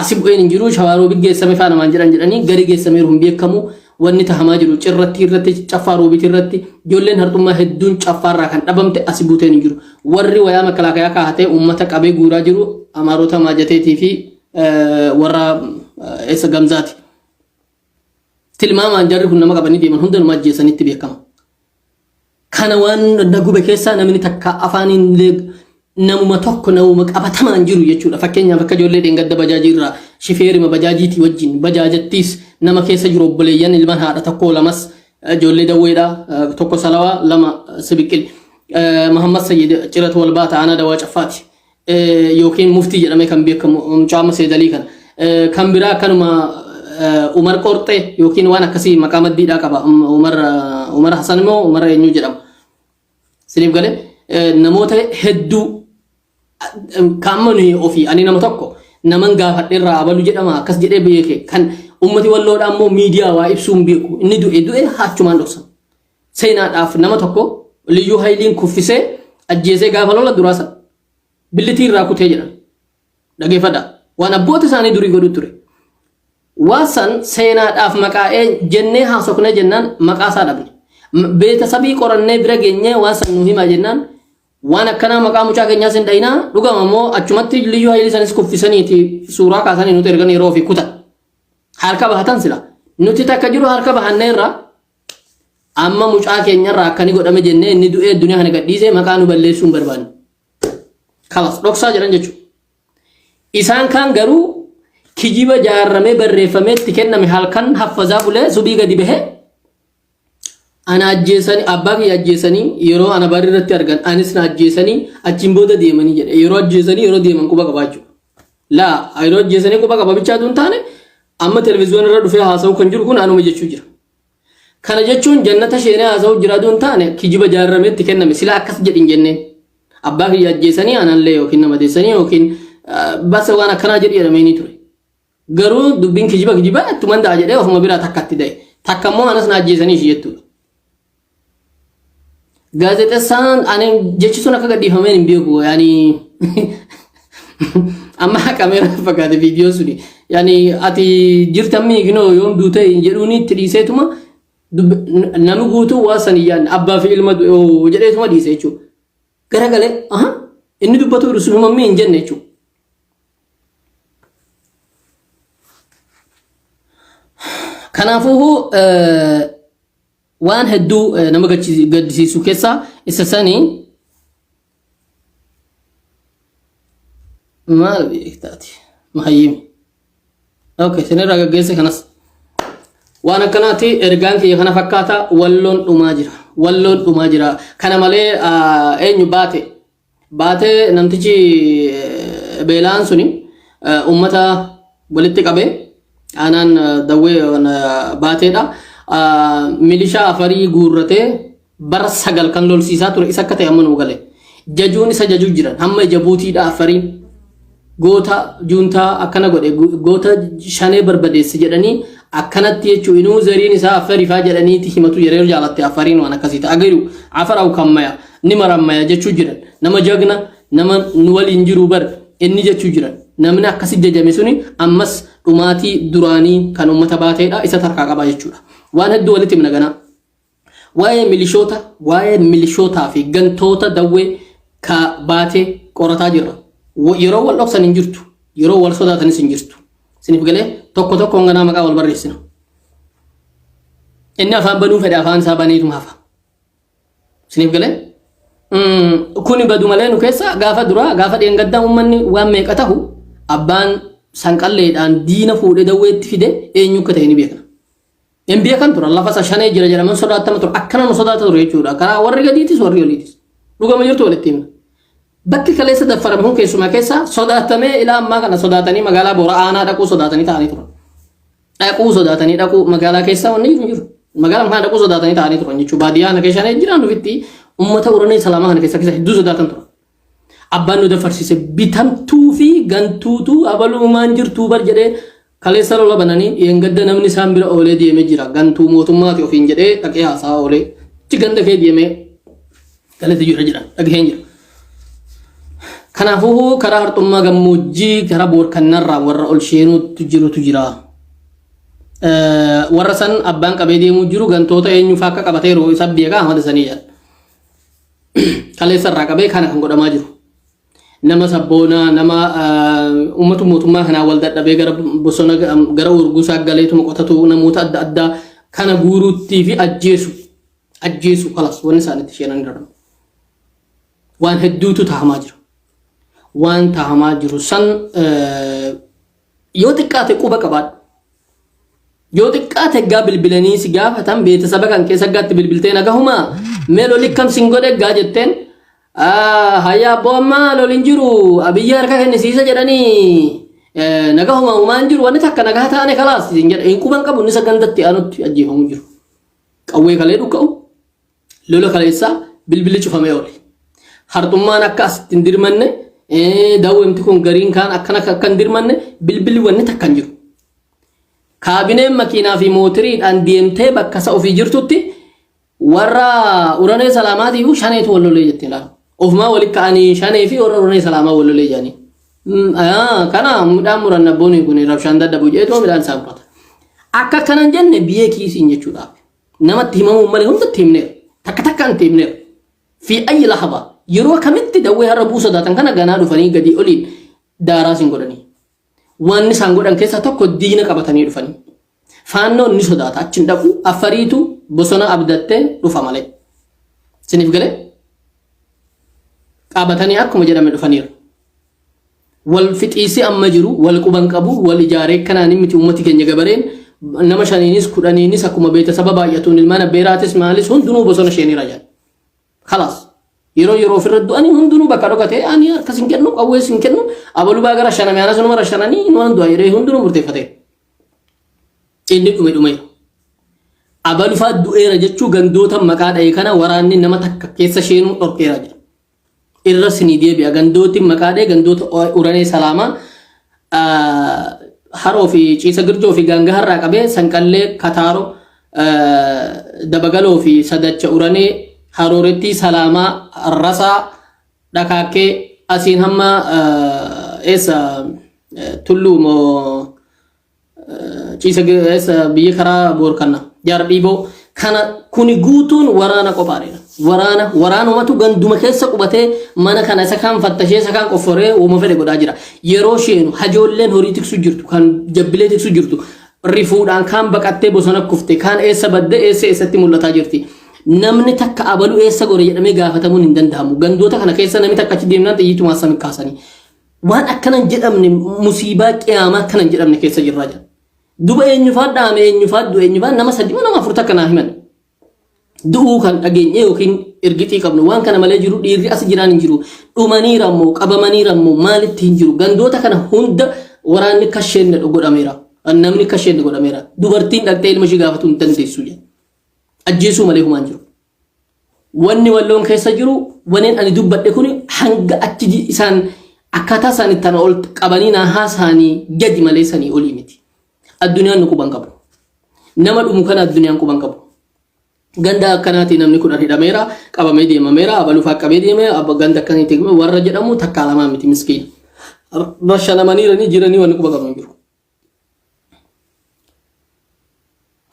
asi bu'een hin jiru shawaaroo biggeessame faana maan jedhanii gari geessameeru hin beekamu wanni tahamaa jiru cirratti caffaa roobitii irratti ijoolleen harxummaa hedduun caffaarraa kan dhabamte asi buuteen hin jiru warri wayaa makalakayaa kaahatee uummata qabee guuraa jiru amaarota maajateetii fi warra eessa gamzaati. Tilmaamaan jarri kun nama qabanii deeman hundumaa ajjeesanitti beekama. Kana waan nagube keessaa namni takka afaaniin namuma tokko namuma qabatamaan jiru jechuudha. Fakkeenyaaf akka ijoollee dheengadda bajaajii irraa shifeerima bajaajiitii wajjin bajaajattiis nama keessa jiru obboleeyyan ilmaan haadha tokko lamas ijoollee dawweedha tokko salawaa lama sibiqil Muhammad Sayyid Cirat Walbaa ta'ana dawaa caffaati yookiin muftii jedhamee kan beekamu mucaama seedalii kana kan biraa kanuma Umar Qorxee yookiin waan akkasii maqaa maddiidhaa qaba Umar Hasan moo Umar eenyu jedhama siniif galee namoota hedduu kaamani ofii ani nama tokko naman gaafadheerraa abalu jedhama akkas jedhee beeke kan ummati walloodha ammoo miidiyaa waa ibsuun beeku inni du'e haachumaan dhoksan seenaadhaaf nama tokko liyyuu hayliin kuffisee ajjeesee gaafa lola duraasan billitii irraa kutee jedhan dhageeffadha waan abboota isaanii durii godhu ture. Waasan seenaadhaaf maqaa'ee jennee haasofne jennaan maqaa isaa dhabne. Beetasabii qorannee bira geenyee waasan nu himaa jennaan waan akkanaa maqaa mucaa keenyaas hin dhayinaa dhugama immoo achumatti liyyuu hayilii sanis kuffisaniiti suuraa kaasanii nuti ergan yeroo fi kutan. Harka bahatan sila. Nuti takka jiru harka bahanneerra amma mucaa keenyarraa akkani godhame jennee inni du'ee addunyaa kana gadhiisee maqaa nu balleessuu hin barbaanne. Kalas dhoksaa jedhan jechuudha. Isaan kaan garuu kijiba jaarame barreeffame tikenname halkan haffazaa bulee subii gadi bahe ana ajjeesanii abbaa kiyya ajjeesanii yeroo ana barii irratti argan anis na ajjeesanii achiin booda deemanii jedhe yeroo ajjeesanii yeroo deeman quba qabaachuu laa yeroo ajjeesanii quba qababichaa duun taane amma televiziyoon irra dhufee haasa'u kan jiru kun anuma jechuu jira kana jechuun jannata sheenee haasa'u jira duun taane kijiba jaarameetti kenname sila akkas jedhin jenneen abbaa kiyya ajjeesanii anallee yookiin nama deessanii yookiin basa waan akkanaa jedhi jedhameenii ture garuu dubbiin kijiba attuman da'a jedhee ofuma biraa takkatti da'e takkammoo anas na ajjeesanii ishii jettuudha gaazexeessaan ani jechi sun akka gadhiifameen hin beeku yaani amma kameera fakkaate viidiyoo suni yaani ati jirtan miignoo yoom duute jedhuuni itti dhiiseetuma nami guutuu waa san iyyaan abbaa fi ilma jedheetuma dhiise jechuudha garagalee inni dubbatu rusumamii hin jenne jechuudha kanaafuu waan hedduu nama gaddisiisu keessaa isa sanii maal beektaati mahayyim okay sinirraa gaggeesse kanas waan akkanaati ergaan kiyya kana fakkaata walloon dhumaa jira kana malee eenyu baate namtichi beelaan suni ummata walitti qabee aanaan dawwee baateedha milishaa afarii guurratee bara 9 kan lolsiisaa ture isa akka ta'e amma nuu gale jajuun isa jajuu jiran hamma jabuutiidha afariin goota juuntaa akkana godhe goota shanee barbadeesse jedhanii akkanatti jechuu inuu zariin isaa afariifaa jedhaniiti himatu yeroo jaalatte afariin waan akkasii ta'a agaruu afaraa'u kammaya ni marammaya jechuu jiran nama jagna nama nu waliin jiru bar inni jechuu jiran namni akkasi jajame suni ammas dhumaatii duraanii kan ummata baateedha isa tarkaa qaba jechuudha waan hedduu walitti himna waa'ee milishootaa fi gantoota dawwee ka baatee qorataa jirra yeroo wal dhoksan hin jirtu yeroo wal sodaatanis hin jirtu siniif galee tokko hanganaa maqaa wal barreessina inni afaan banuu fedhe afaan isaa baneetuma hafa siniif galee kuni badu malee nu keessa gaafa duraa gaafa dheengaddaa ummanni waan meeqa tahu abbaan sanqalleedhaan diina fuudhee dawweetti fide eenyu akka ta'e ni beekna hin beekan tura lafa isa shanee jira jedhaman sodaatama tura akkana nu sodaata ture jechuudha karaa warri gadiitis warri oliitis dhugama jirtu walitti himna bakki kaleessa daffarame kun keessumaa keessa sodaatamee ilaa ammaa kana sodaatanii magaalaa boora aanaa dhaquu sodaatanii ta'anii turan dhaquu magaalaa keessa wanni jiru magaalaa kana dhaquu sodaatanii ta'anii turan jechuudha baadiyyaa na keessa jiraan nufitti ummata uranee salaamaa kana keessa hedduu sodaatan tura abbaan nu dafarsiise bitamtuu fi gantuutu abalumaan jirtuu bar jedhee kaleessa lola bananii yengadda namni isaan bira oolee deemee jira gantuu mootummaati ofiin jedhee dhaqee haasaa oolee ci ganda kee deemee galata jira jedhan dhagaheen jira kanaafuu karaa harxummaa gammoojjii karaa boorkannarraa warra ol sheenuutu jirutu jira warra san abbaan qabee deemuu jiru gantoota eenyuufaa akka qabateeru isa beekaa hamada sanii jedhan kaleessa irraa qabee kana kan godhamaa jiru nama sabboonaa nama ummatu mootummaa kanaa wal dadhabee gara bosona gara urgusaa galeetuma qotatu namoota adda addaa kana guuruutii fi ajjeesu kalas wanni isaanitti sheenan jedhamu waan hedduutu tahamaa jira waan tahamaa jiru san yoo xiqqaate quba qabaadhu yoo xiqqaate gaa bilbilanii si gaafatan beetasaba kan keessa gaatti bilbiltee nagahumaa meeloo likkam sin godhe gaa jetteen hayya boomma lolin jiru abiyya harka kennisiisa jedhanii nagahuma umaan jiru wanni takka nagaa taane kalaas hin quban qabu ni sagandatti anutti ajjeefamu jiru qawwee kalee dhukka'u lola kaleessaa bilbilli cufamee oole harxummaan akka asitti hin dirmanne daawwamti kun gariin kaan akkana akka hin dirmanne bilbilli wanni takka hin jiru kaabineen makiinaa fi mootiriidhaan deemtee bakka isa ofii jirtutti warra uranee salaamaatiif shaneetu wallolee jettee laala ofumaa walitti ka'anii shanee fi warra uranee salaamaa wallolee jedhanii kana midhaan muran abboonni kun rabshaan dadhabu jeetuma midhaan isaa murata akka kanan jenne biyyee kiisiin jechuudhaaf namatti himamuu malee hundatti himneera takka takkaan itti himneera fi ayyi lahaba yeroo kamitti dawwee har'a buusa sodaatan kana ganaa dhufanii gadi oliin daaraa sin godhanii waan isaan godhan keessaa tokko diina qabatanii dhufanii faannoon ni sodaata achin dhaqu afariitu bosona abdattee dhufa malee siniif galee qabatanii akkuma jedhame dhufaniiru wal fixisi amma jiru wal quban qabu wal ijaare kanaan miti ummati keenya gabareen nama shaniinis kudhaniinis akkuma beeta sababa ayatuun ilmaan beeraatis maalis hundunuu bosona sheenira jaan خلاص yeroo ofirra du'ani hundunuu bakka dhokate ani akkasin kennu qawwee sin kennu abalu baagara shana meana sunu mara shanani waan du'a yeroo hundunuu murteeffate inni dhume abalu fa du'eera jechuu gandoota maqaa dhae kana waraanni nama takka keessa sheenuu dhorkeera jira irra sinii deebi'a gandooti maqaa dhae gandoota uranee salaama haroo fi ciisa girjoo fi ganga harraa qabee sanqallee kataaro dabagaloo fi sadacha uranee haroretti salama rasa dakake asin hamma esa tullu mo ciisa esa biye kara borkana jar dibo kana kuni gutun warana qopareera warana matu ganduma keessa qubate mana kana isa kan fattashe isa kan qofore wo mo fede goda jira yero sheenu hajollen horitik su jirtu kan jabbiletik su jirtu rifuudaan kan baqatte bosona kufte kan esa badde esatti mul'ata jirti namni takka abalu eessa gore jedhamee gaafatamuun hin danda'amu gandoota kana keessa namni takka achi deemnaan xiyyiitu maasami kaasanii waan akkanan jedhamne musiibaa qiyaamaa akkanan jedhamne keessa jirra jira duba eenyufaa dhaame eenyufaa nama sadii nama afur takka naa himan du'uu kan dhageenye yookiin ergitii qabnu waan kana malee jiru dhiirri as jiraan hin jiru dhumaniirammoo qabamaniirammoo maalitti hin jiru gandoota kana hunda waraanni kasheenna godhameera namni kasheenna godhameera dubartiin dhaqxee ilma ishii gaafatu hin dandeessu jedha ajjeesuu malee humaan jiru wanni walloon keessa jiru waneen ani dubbadhe kun hanga achi isaan akkaataa isaan itti ol qabanii naahaa isaanii gadi malee sanii olii miti addunyaan nu quban qabu nama dhumu kana addunyaan quban qabu ganda akkanaati namni kun hidhameera qabamee deemameera abaluuf qaqqabee deeme abba ganda akkaniiti warra jedhamu takka lamaa miti miskiin bashanamanii jiranii wanni quba qaban jiru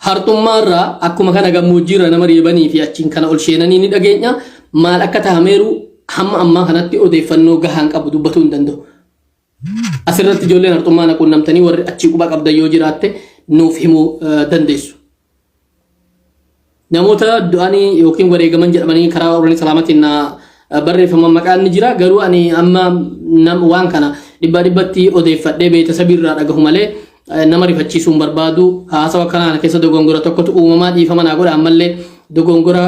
hartummaarraa akkuma kana gammoojjiirra nama reebanii fi achiin kana ol sheenanii ni dhageenya maal akka tahameeru hamma ammaa kanatti odeeffannoo gahaan qabu dubbatuu hin danda'u asirratti ijoolleen hartummaa naquun namtanii warri achii quba qabda yoo jiraatte nuuf himuu dandeessu namoota du'anii yookiin wareegaman jedhamanii karaa warreen salaamatiin barreeffama maqaan ni jira garuu ani amma waan kana dhibbatti odeeffadhee beetasabiirraa dhagahu malee nama rifachiisuun barbaadu haasawa kanaan keessa dogongora tokkotu uumamaa dhiifama naa godha ammallee dogongora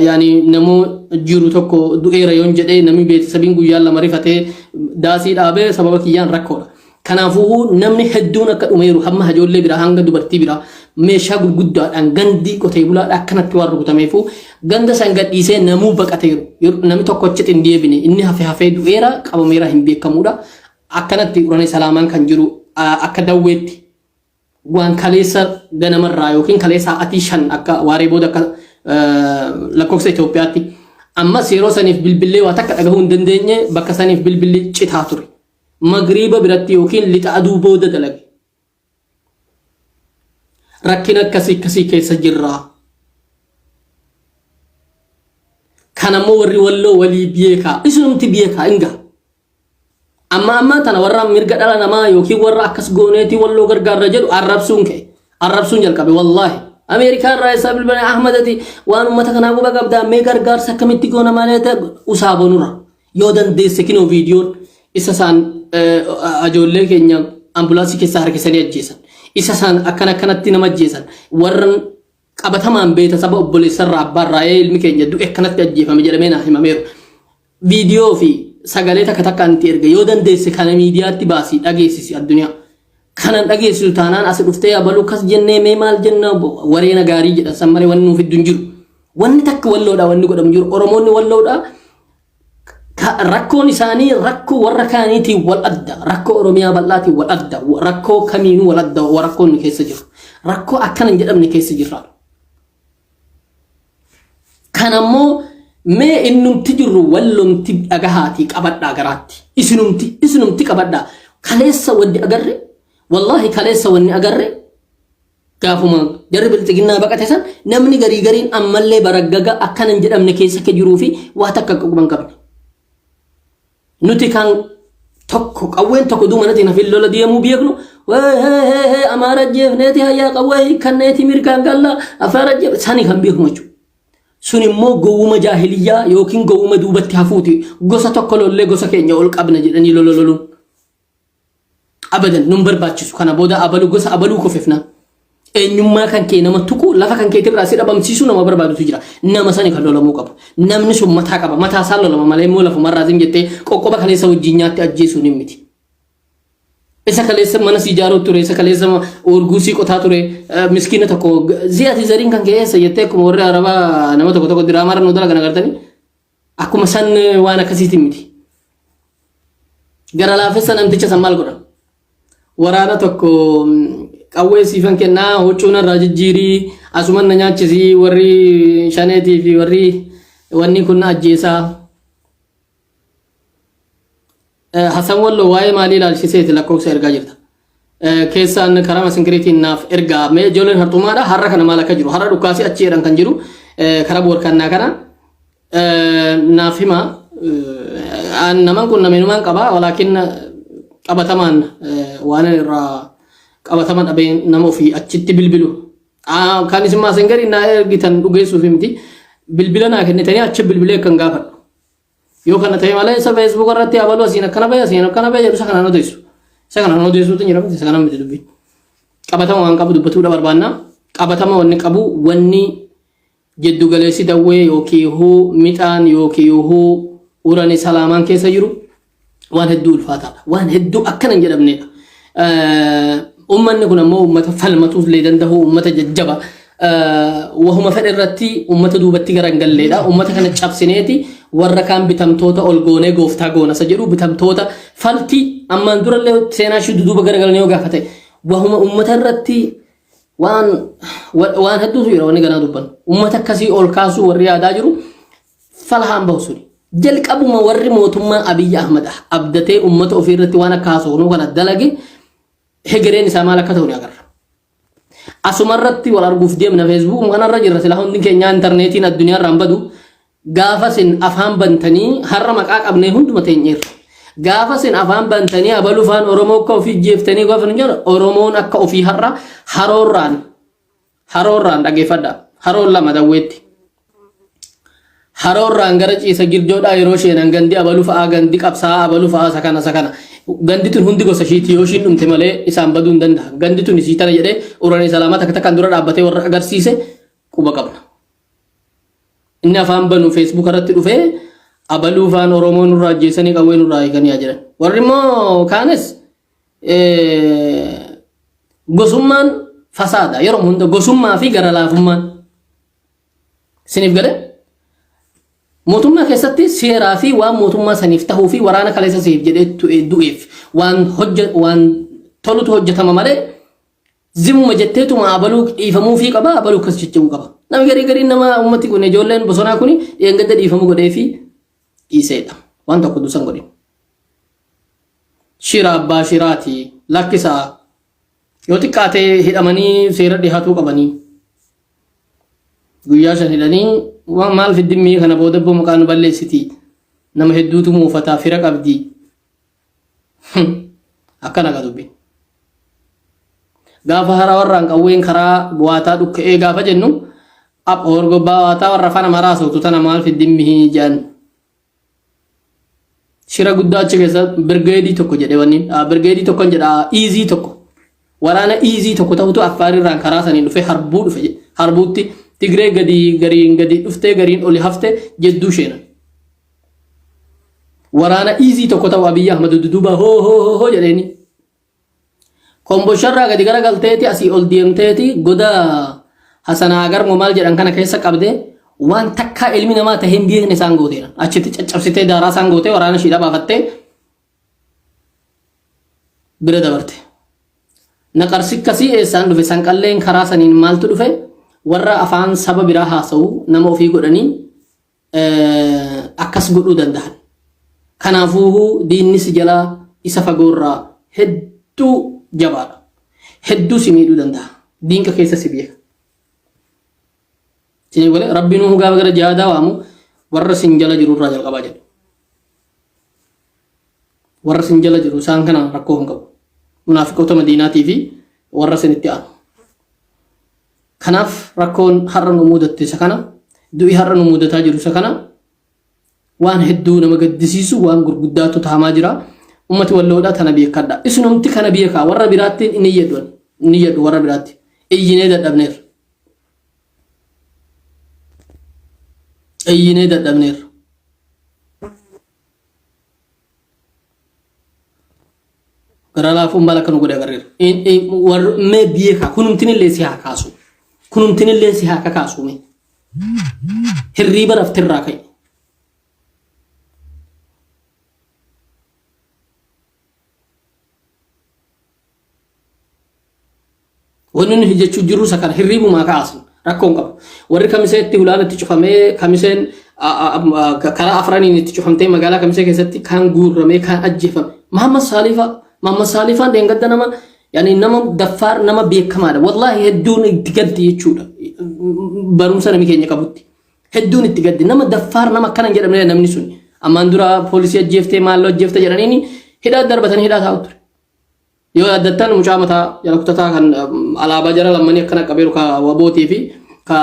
yaani namoo jiru tokko du'eera yoon jedhee namni beetisabiin guyyaan lama rifatee daasii dhaabee sababa kiyyaan rakkoodha kanaafuu namni hedduun akka dhumeeru hamma hajoollee biraa hanga dubartii biraa meeshaa gurguddaadhaan gandii qotee bulaadha akkanatti waan rukutameefu ganda san gadhiisee namuu baqateeru namni tokko achitti hin deebine inni hafee du'eera qabameera hin beekamuudha akkanatti uranee salaamaan kan jiru akka dawweetti waan kaleessa ganamarraa yookiin kaleessa sa'aatii 5 akka waaree booda akka lakkoofsa Itoophiyaatti ammas yeroo saniif bilbilee waa takka dhagahuu hin dandeenye bakka saniif bilbilli citaa ture magriiba biratti yookiin lixa aduu booda dalage rakkina akkasii keessa jirra kanammoo warri walloo walii beekaa isinumti beekaa inga amma tana warra mirga dhala namaa yookiin warra akkas gooneeti walloo gargaarra jedhu arrabsuun jalqabe wallahi Amerikaan raayisa bilbana Ahmadati waan ummata kana quba qabda mee gargaarsa akkamitti goona maleeta usaabonura yoo dandeesse kinoo viidiyoon isa saan ajoollee keenya ambulaansii keessa harkisanii ajjeesan isa saan akkanatti nama ajjeesan warran qabatamaan beeta saba obboleessarraa abbaarraa ilmi keenya du'e akkanatti ajjeefame jedhamee naa himameeru viidiyoo fi sagalee takka anti erga yoo dandeesse kana miidiyaatti baasii dhageessisi addunyaa kanan dhageessisu taanaan as dhuftee abaluu kas jennee mee maal jenna wareena gaarii jedha sammaree wanni nuuf iddun jiru wanni takka walloodha wanni godhamu jiru oromoonni walloodha rakkoon isaanii rakkoo warra kaaniitiin wal adda rakkoo oromiyaa bal'aatiin wal adda rakkoo kamiinuu wal adda rakkoon keessa jiru rakkoo akkanan jedhamne keessa jirra kanammoo mee innumti jirru wallomti dhagahaati qabadhaa garaatti isinumti qabadhaa kaleessa wanni agarre wallahi kaleessa wanni agarre gaafuma jarri bilxiginnaa baqate san namni gariin ammallee baraggaga akkanan jedhamne keessa ke jiruu fi waa takka quban qabne nuti kan tokko qawween tokko duumanati nafil lola deemuu beeknu amaara jeefneeti hayyaa qawwee kanneeti mirgaan galla afaara jeef sani kan beeknu jechuudha sun immoo gowwuma jaahiliyyaa yookiin gowwuma duubatti hafuuti gosa tokko lollee gosa keenya ol qabna jedhanii lololuun abadan nun barbaachisu kana booda abaluu gosa abaluu kofefna eenyummaa kan kee nama tuqu lafa kan kee tirraa si dhabamsiisu nama barbaadutu jira nama sani kan lolamuu qabu namni sun mataa qaba mataa isaa lolama malee immoo lafa marraatiin jettee qoqqoba kaleessa wajjin nyaatti ajjeesuun hin miti isa kaleessa mana si ijaaruu ture isa kaleessa urguu si qotaa ture miskiina tokko ziyati zariin kan keessa jettee akkuma warri arabaa nama tokko diraamaa nu dalagan agartanii akkuma san waan akkasiitiin miti gara laafessa namticha san maal godha waraana tokko qawwee siifan kennaa huccuun irraa jijjiirii asuman na nyaachisii warri shaneetii fi warri wanni kun ajjeesaa Hasan wallo waa'ee maalii ilaalchiseeti lakkoofsa ergaa jirta keessaan karaa sinkiriitiin naaf ergaa mee ijoolleen hartumaadha har'a kana maal akka jiru har'a dhukaasi achi jedhan kan jiru karaa boorkannaa kana naaf hima naman kun nameenumaan qaba walaakin qabatamaan waan irraa qabatamaan dhabee nama ofii achitti bilbilu kan isin maasengarii naa ergitan dhugeessuuf miti bilbila naa kennitanii achi bilbilee kan gaafadhu yoo kana ta'e malee isa Facebook irratti abaluu asiin akkana ba'e jedhu isa kana odeessuutu jira isa kana miti dubbii qabatama waan qabu dubbatuudha barbaanna qabatama wanni qabu wanni jiddu galeessi dawwee yookiin hoo midhaan yookiin hoo urani salaamaan keessa jiru waan hedduu ulfaataadha waan hedduu akkana hin jedhamnedha ummanni kun ammoo ummata falmatuuf illee danda'u ummata jajjaba wahuma fedhe irratti ummata duubatti gara hin galleedha ummata kana cabsineeti warra kaan bitamtoota ol goonee gooftaa goonasa jedhu bitamtoota falti ammaan durallee seenaa shi duuba garagalanii yoo gaafate wahuma ummata irratti waan hedduutu jira wanni ganaa dubban ummata akkasii ol kaasuu warri yaadaa jiru falhaan bahu suni jalqabuma warri mootummaa Abiyyi Ahmad abdatee ummata ofii irratti waan akka haasofnu kana dalage hegereen isaa maal akka ta'u ni agarra asumarratti wal arguuf deemna Facebook kanarra jirra sila hundi keenya internetiin addunyaa irraan badu gaafa sin afaan bantanii har'a maqaa qabnee hunduma teenyeerra gaafa sin afaan bantanii abalufaan Oromoo akka ofii jeeftanii gaafa hin jedhu Oromoon akka ofii har'a haroorraan dhageeffadha haroon lama dawweetti haroorraan gara ciisa girjoodhaa yeroo sheenan gandi abalufaa gandi qabsaa abalufaa sakana gandi tun hundi gosa shiiti yoo shin dhumte malee isaan baduu hin danda'a gandi tun isii tana jedhee uranii salaamaa takka takkaan dura dhaabbatee warra agarsiise quba qabna inni afaan banu Facebook irratti dhufee abalufaan Oromoo nurraa ajjeesanii qawwee nurraa eeganii jiran warri immoo kaanes gosummaan fasaada yeroo hunda gosummaa fi gara laafummaan siniif galee mootummaa keessatti seeraa fi waan mootummaa saniif tahuu fi waraana kaleessa siif jedhee du'eef waan tolutu hojjetama malee zimuma jetteetuma abaluu dhiifamuu fi qaba abaluu akkas jechuu qaba namni garii nama ummati kun ijoolleen bosonaa kun dheengadda dhiifamuu godhee fi dhiiseedha waan tokko dusan godhin shira abbaa shiraati lakkisaa yoo xiqqaatee hidhamanii seera dhihaatuu qabanii guyyaa shan hidhanii waan maal fiddimii kana booda boo maqaan balleessiti nama hedduutu muufataa fira qabdi akkana gadubbi gaafa hara warraan qawween karaa bu'aataa dhukka'ee gaafa jennu horgobbaa waataa warra fana maraasootu tana maal fiddimii jedhan shira guddaa achi keessa birgeedii tokko jedhe wanni birgeedii tokko jedha iizii tokko waraana iizii tokko ta'utu affaarirraan karaa sanii dhufe harbuu dhufe harbuutti Tigree gadi dhuftee gariin oli hafte jedduu sheena waraana iizii tokko ta'u Abiyyi Ahmad duduuba hoo jedheeni kombosharraa gadi gara galteeti asii ol deemteeti goda Hasanaa agar maal jedhan kana keessa qabdee waan takka ilmi namaa taheen beekne isaan gooteera achitti caccabsitee daaraa isaan gootee waraana shiidha baafattee bira dabarte naqarsi akkasii eessaan dhufe sanqalleen karaa saniin maaltu dhufe warra afaan saba biraa haasa'u nama ofii godhanii akkas godhuu danda'an kanaafuu diinnis jalaa isa fagoorraa hedduu jabaadha hedduu si miidhuu danda'a diinqa keessa si beeka sini wale rabbiin uu gaafa gara jihaadaa waamu warra sin jala jiru irraa jalqabaa jedhu warra sin jala jiru isaan kana rakkoo hin qabu munaafiqoota madiinaatii fi warra sinitti aanu kanaaf rakkoon har'a nu mudatte isa kana du'i har'a nu mudataa jiru isa kana waan hedduu nama gaddisiisu waan gurguddaatu tahamaa jira ummati walloodha tana beekadha isunumti kana beeka warra biraatti inni yeddu warra biraatti iyyinee dadhabneer gara laafuun mala kanu godhe agarreera warra mee beeka kunumtinillee si haa kakaasu mee hirriiba raftirraa ka'e wannan hijjechu jiru sakar hirribu ma kaasin rakkoon qabu warri kamiseetti hulaanatti cufamee kamiseen karaa afraniin itti cufamtee magaalaa kamisee keessatti kan guurramee kan ajjeefame Muhammad Salifaan deengadda nama yani nama daffaar nama beekamaadha wallahi hedduun itti gaddi jechuudha barumsa namni keenya qabutti hedduun itti gaddi nama daffaar nama kana jedhamne namni sun ammaan dura poolisii ajjeeftee maalloo ajjeefte jedhaniini hidhaa darbatanii hidhaa taa'u ture yoo addattan mucaa mataa jala kutataa kan alaabaa jara lammanii akkana qabeeru ka wabootii fi ka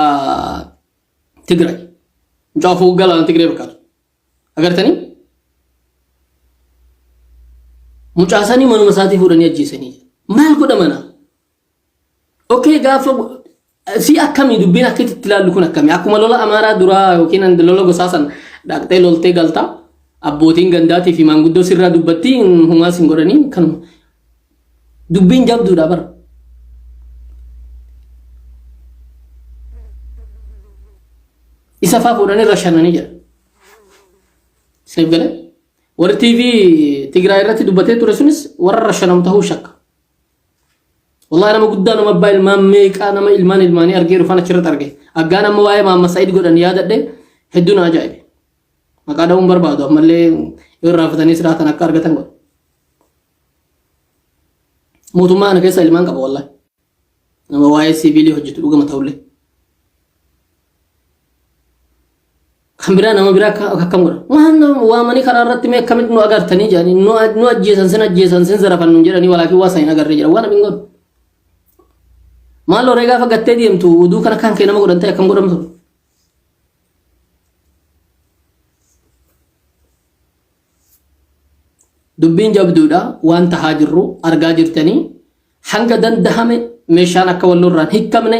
Tigray mucaa fuuggalaan Tigray fakkaatu agartanii mucaa sanii manuma isaatii fuudhanii ajjeesanii maal godha mana okay gaafa si akkamii dubbiin akka itti ilaallu kun akkamii akkuma lola amaaraa duraa yookiin lola gosaa san dhaqxee loltee galtaa abbootiin gandaatii fi maanguddoo sirraa dubbattii humaas hin godhanii kanuma dubbiin jabduudha bara isa faa fuudhanii rashananii jedha isiniif galee warri TV Tigray irratti dubbatee ture sunis warra rashanam ta'uu shakka wallahi nama guddaa nama abbaa ilmaan meeqaa nama ilmaanii argee dhufan achirratti arge aggaan amma waa'ee Muhammad Said godhan yaadadhe hedduun ajaa'ibe maqaa dha'uun barbaadu ammallee yoo irraafatanii siraatan akka argatan godha mootummaa ana keessa ilmaan qaba wallahi nama waa'ee siviilii hojjetu dhugama ta'ullee kan biraa nama biraa akkam godha waan waamanii karaa irratti mee akkamitti nu agartanii jedhanii nu ajjeesan sin zarafannu jedhanii walaakin waa sahin agarree jedha waan abin godhu maal loree gaafa gattee deemtu uduu kana kan kee nama godhan ta'e akkam godhamtu dubbiin jabduudha waan tahaa jirru argaa jirtanii hanga dandahame meeshaan akka walloorraan hiikamne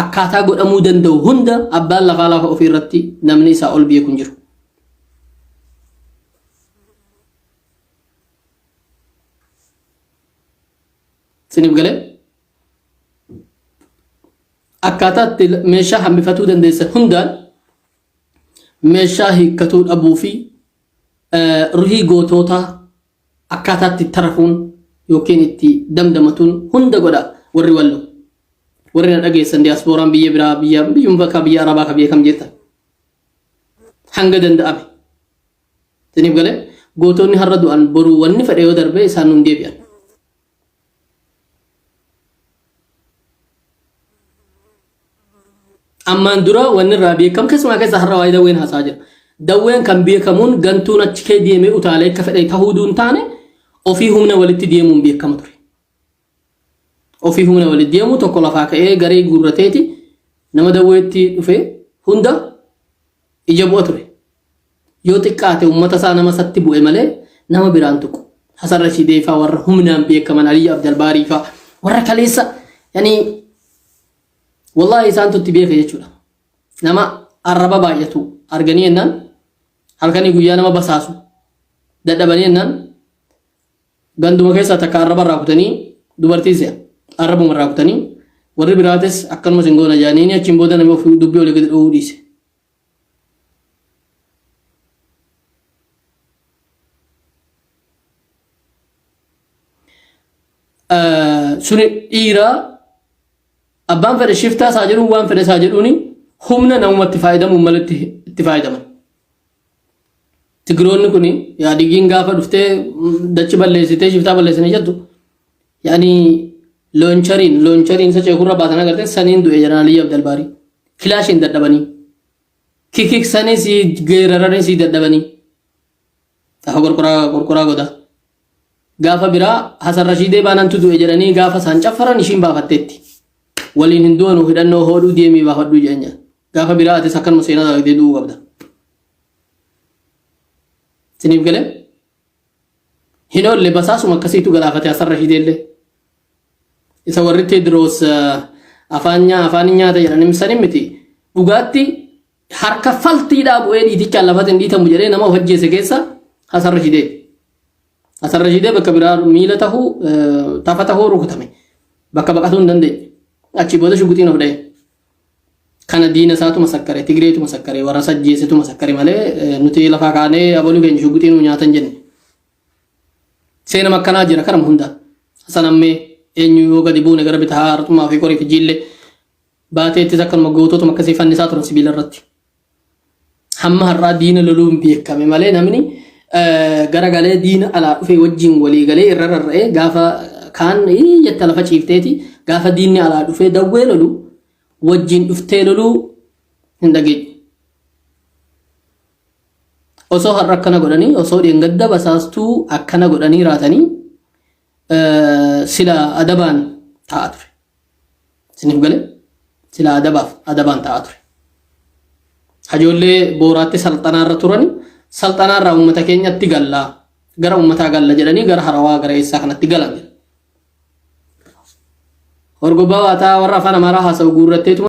akkaataa godhamuu danda'u hunda abbaan lafaa lafa ofii irratti namni isaa ol beeku hin jiru sinif galee akkaataa meeshaa hambifatuu dandeessan hundaan meeshaa hiikkatuu dhabuu fi ruhii gootootaa akkaataatti tarafuun yookiin itti damdamatuun hunda godha warri wallo warri na dhageessan diasporaan biyya biraa biyyuun bakka biyya arabaa ka beekam jirtan hanga danda'ame sinif galee gootonni har'a du'an boruu wanni fedhe yoo darbe isaan nun deebi'an ammaan dura wanni irraa beekam keessumaa keessa har'a waa'ee dawween haasaa jira dawween kan beekamuun gantuun achi kee deemee utaalee akka fedhe tahuu duun taane ofii humna walitti deemuun beekama ture ofii humna walitti deemu tokko lafaa ka'ee garee guurrateeti nama dawweetti dhufee hunda ija bu'a ture yoo xiqqaate ummata isaa nama satti bu'e malee nama biraan tuqu Hasan Rashidee faa warra humnaan beekaman Aliyyi Abdalbaarii faa warra kaleessa yani wallahi isaan tutti beeka jechuudha nama arraba baay'atu arganii ennaan halkanii guyyaa nama basaasu dadhabanii ennaan ganduma keessa takka arraba irraa kutanii dubartii se'a arrabuma irraa kutanii warri biraates akkanuma singoona jaaniini achiin booda namni ofii dubbii olii gadi dhowuu dhiise suni dhiiraa abbaan fedhe shiftaa isaa jedhuun waan fedhe isaa jedhuuni humna namumatti faayadamuun malatti itti faayadaman Tigiroonni kuni yaadigiin gaafa dhuftee dachi balleessitee shiftaa balleessanii jettu yaani loonchariin isa ceekurra baatan agartee saniin du'e jedhan Aliyyi Abdalbaarii kilaashiin dadhabanii kikiksanii si geeraranii si dadhabanii tafa qorqoraa godha gaafa biraa Hasan Rashidee baanantu du'e jedhanii gaafa isaan caffaran ishiin baafatteetti waliin hin du'anu hidhannoo hodhuu deemii baafadhuu jedhanya gaafa biraa atis akkanuma seenaa dagdee du'uu qabda sinif gale hinolle basaasuma akkasiitu galaafate asarra shideellee isa warri Tedros afaan nyaata jedhanii misanin miti dhugaatti harka faltiidhaa bu'ee dhiitichaan lafatiin dhiitamu jedhee nama hojjeese keessa asarra shidee bakka biraa miila tahuu tafa tahuu rukutame bakka baqatuu hin dandeenye achi booda shuguxiin of dha'e kana diina isaatu masakkare Tigreetu masakkare warra sajjeesetu masakkare malee nuti lafaa kaanee abaluu keenya shuguxiin nyaatan jenne seenama akkanaa jira kanama hunda sanammee eenyu yoo gadi buune gara bitaa hartumaa fi qorii fi jiillee baateettis akkanuma goototuma akkasii fannisaa turan sibiila irratti hamma har'aa diina loluun beekame malee namni gara galee diina alaa dhufee wajjin walii galee irra rarra'ee gaafa kaan jetta lafa ciifteeti gaafa diinni alaa dhufee dawwee lolu wajjin dhuftee loluu hin dhageenye. Osoo har'a akkana godhanii osoo dheengadda basaastuu akkana godhanii raatanii sila adabaan ta'a ture. Isiniif galee sila adabaan ta'a ture. Hajoollee booraatti salxanaarra turani salxanaarraa uummata keenyatti gallaa gara uummataa galla jedhanii gara harawaa gara eessaa kanatti galan. Horgobbaa waataa warra afaan Amaaraa haasa'u guurratteetu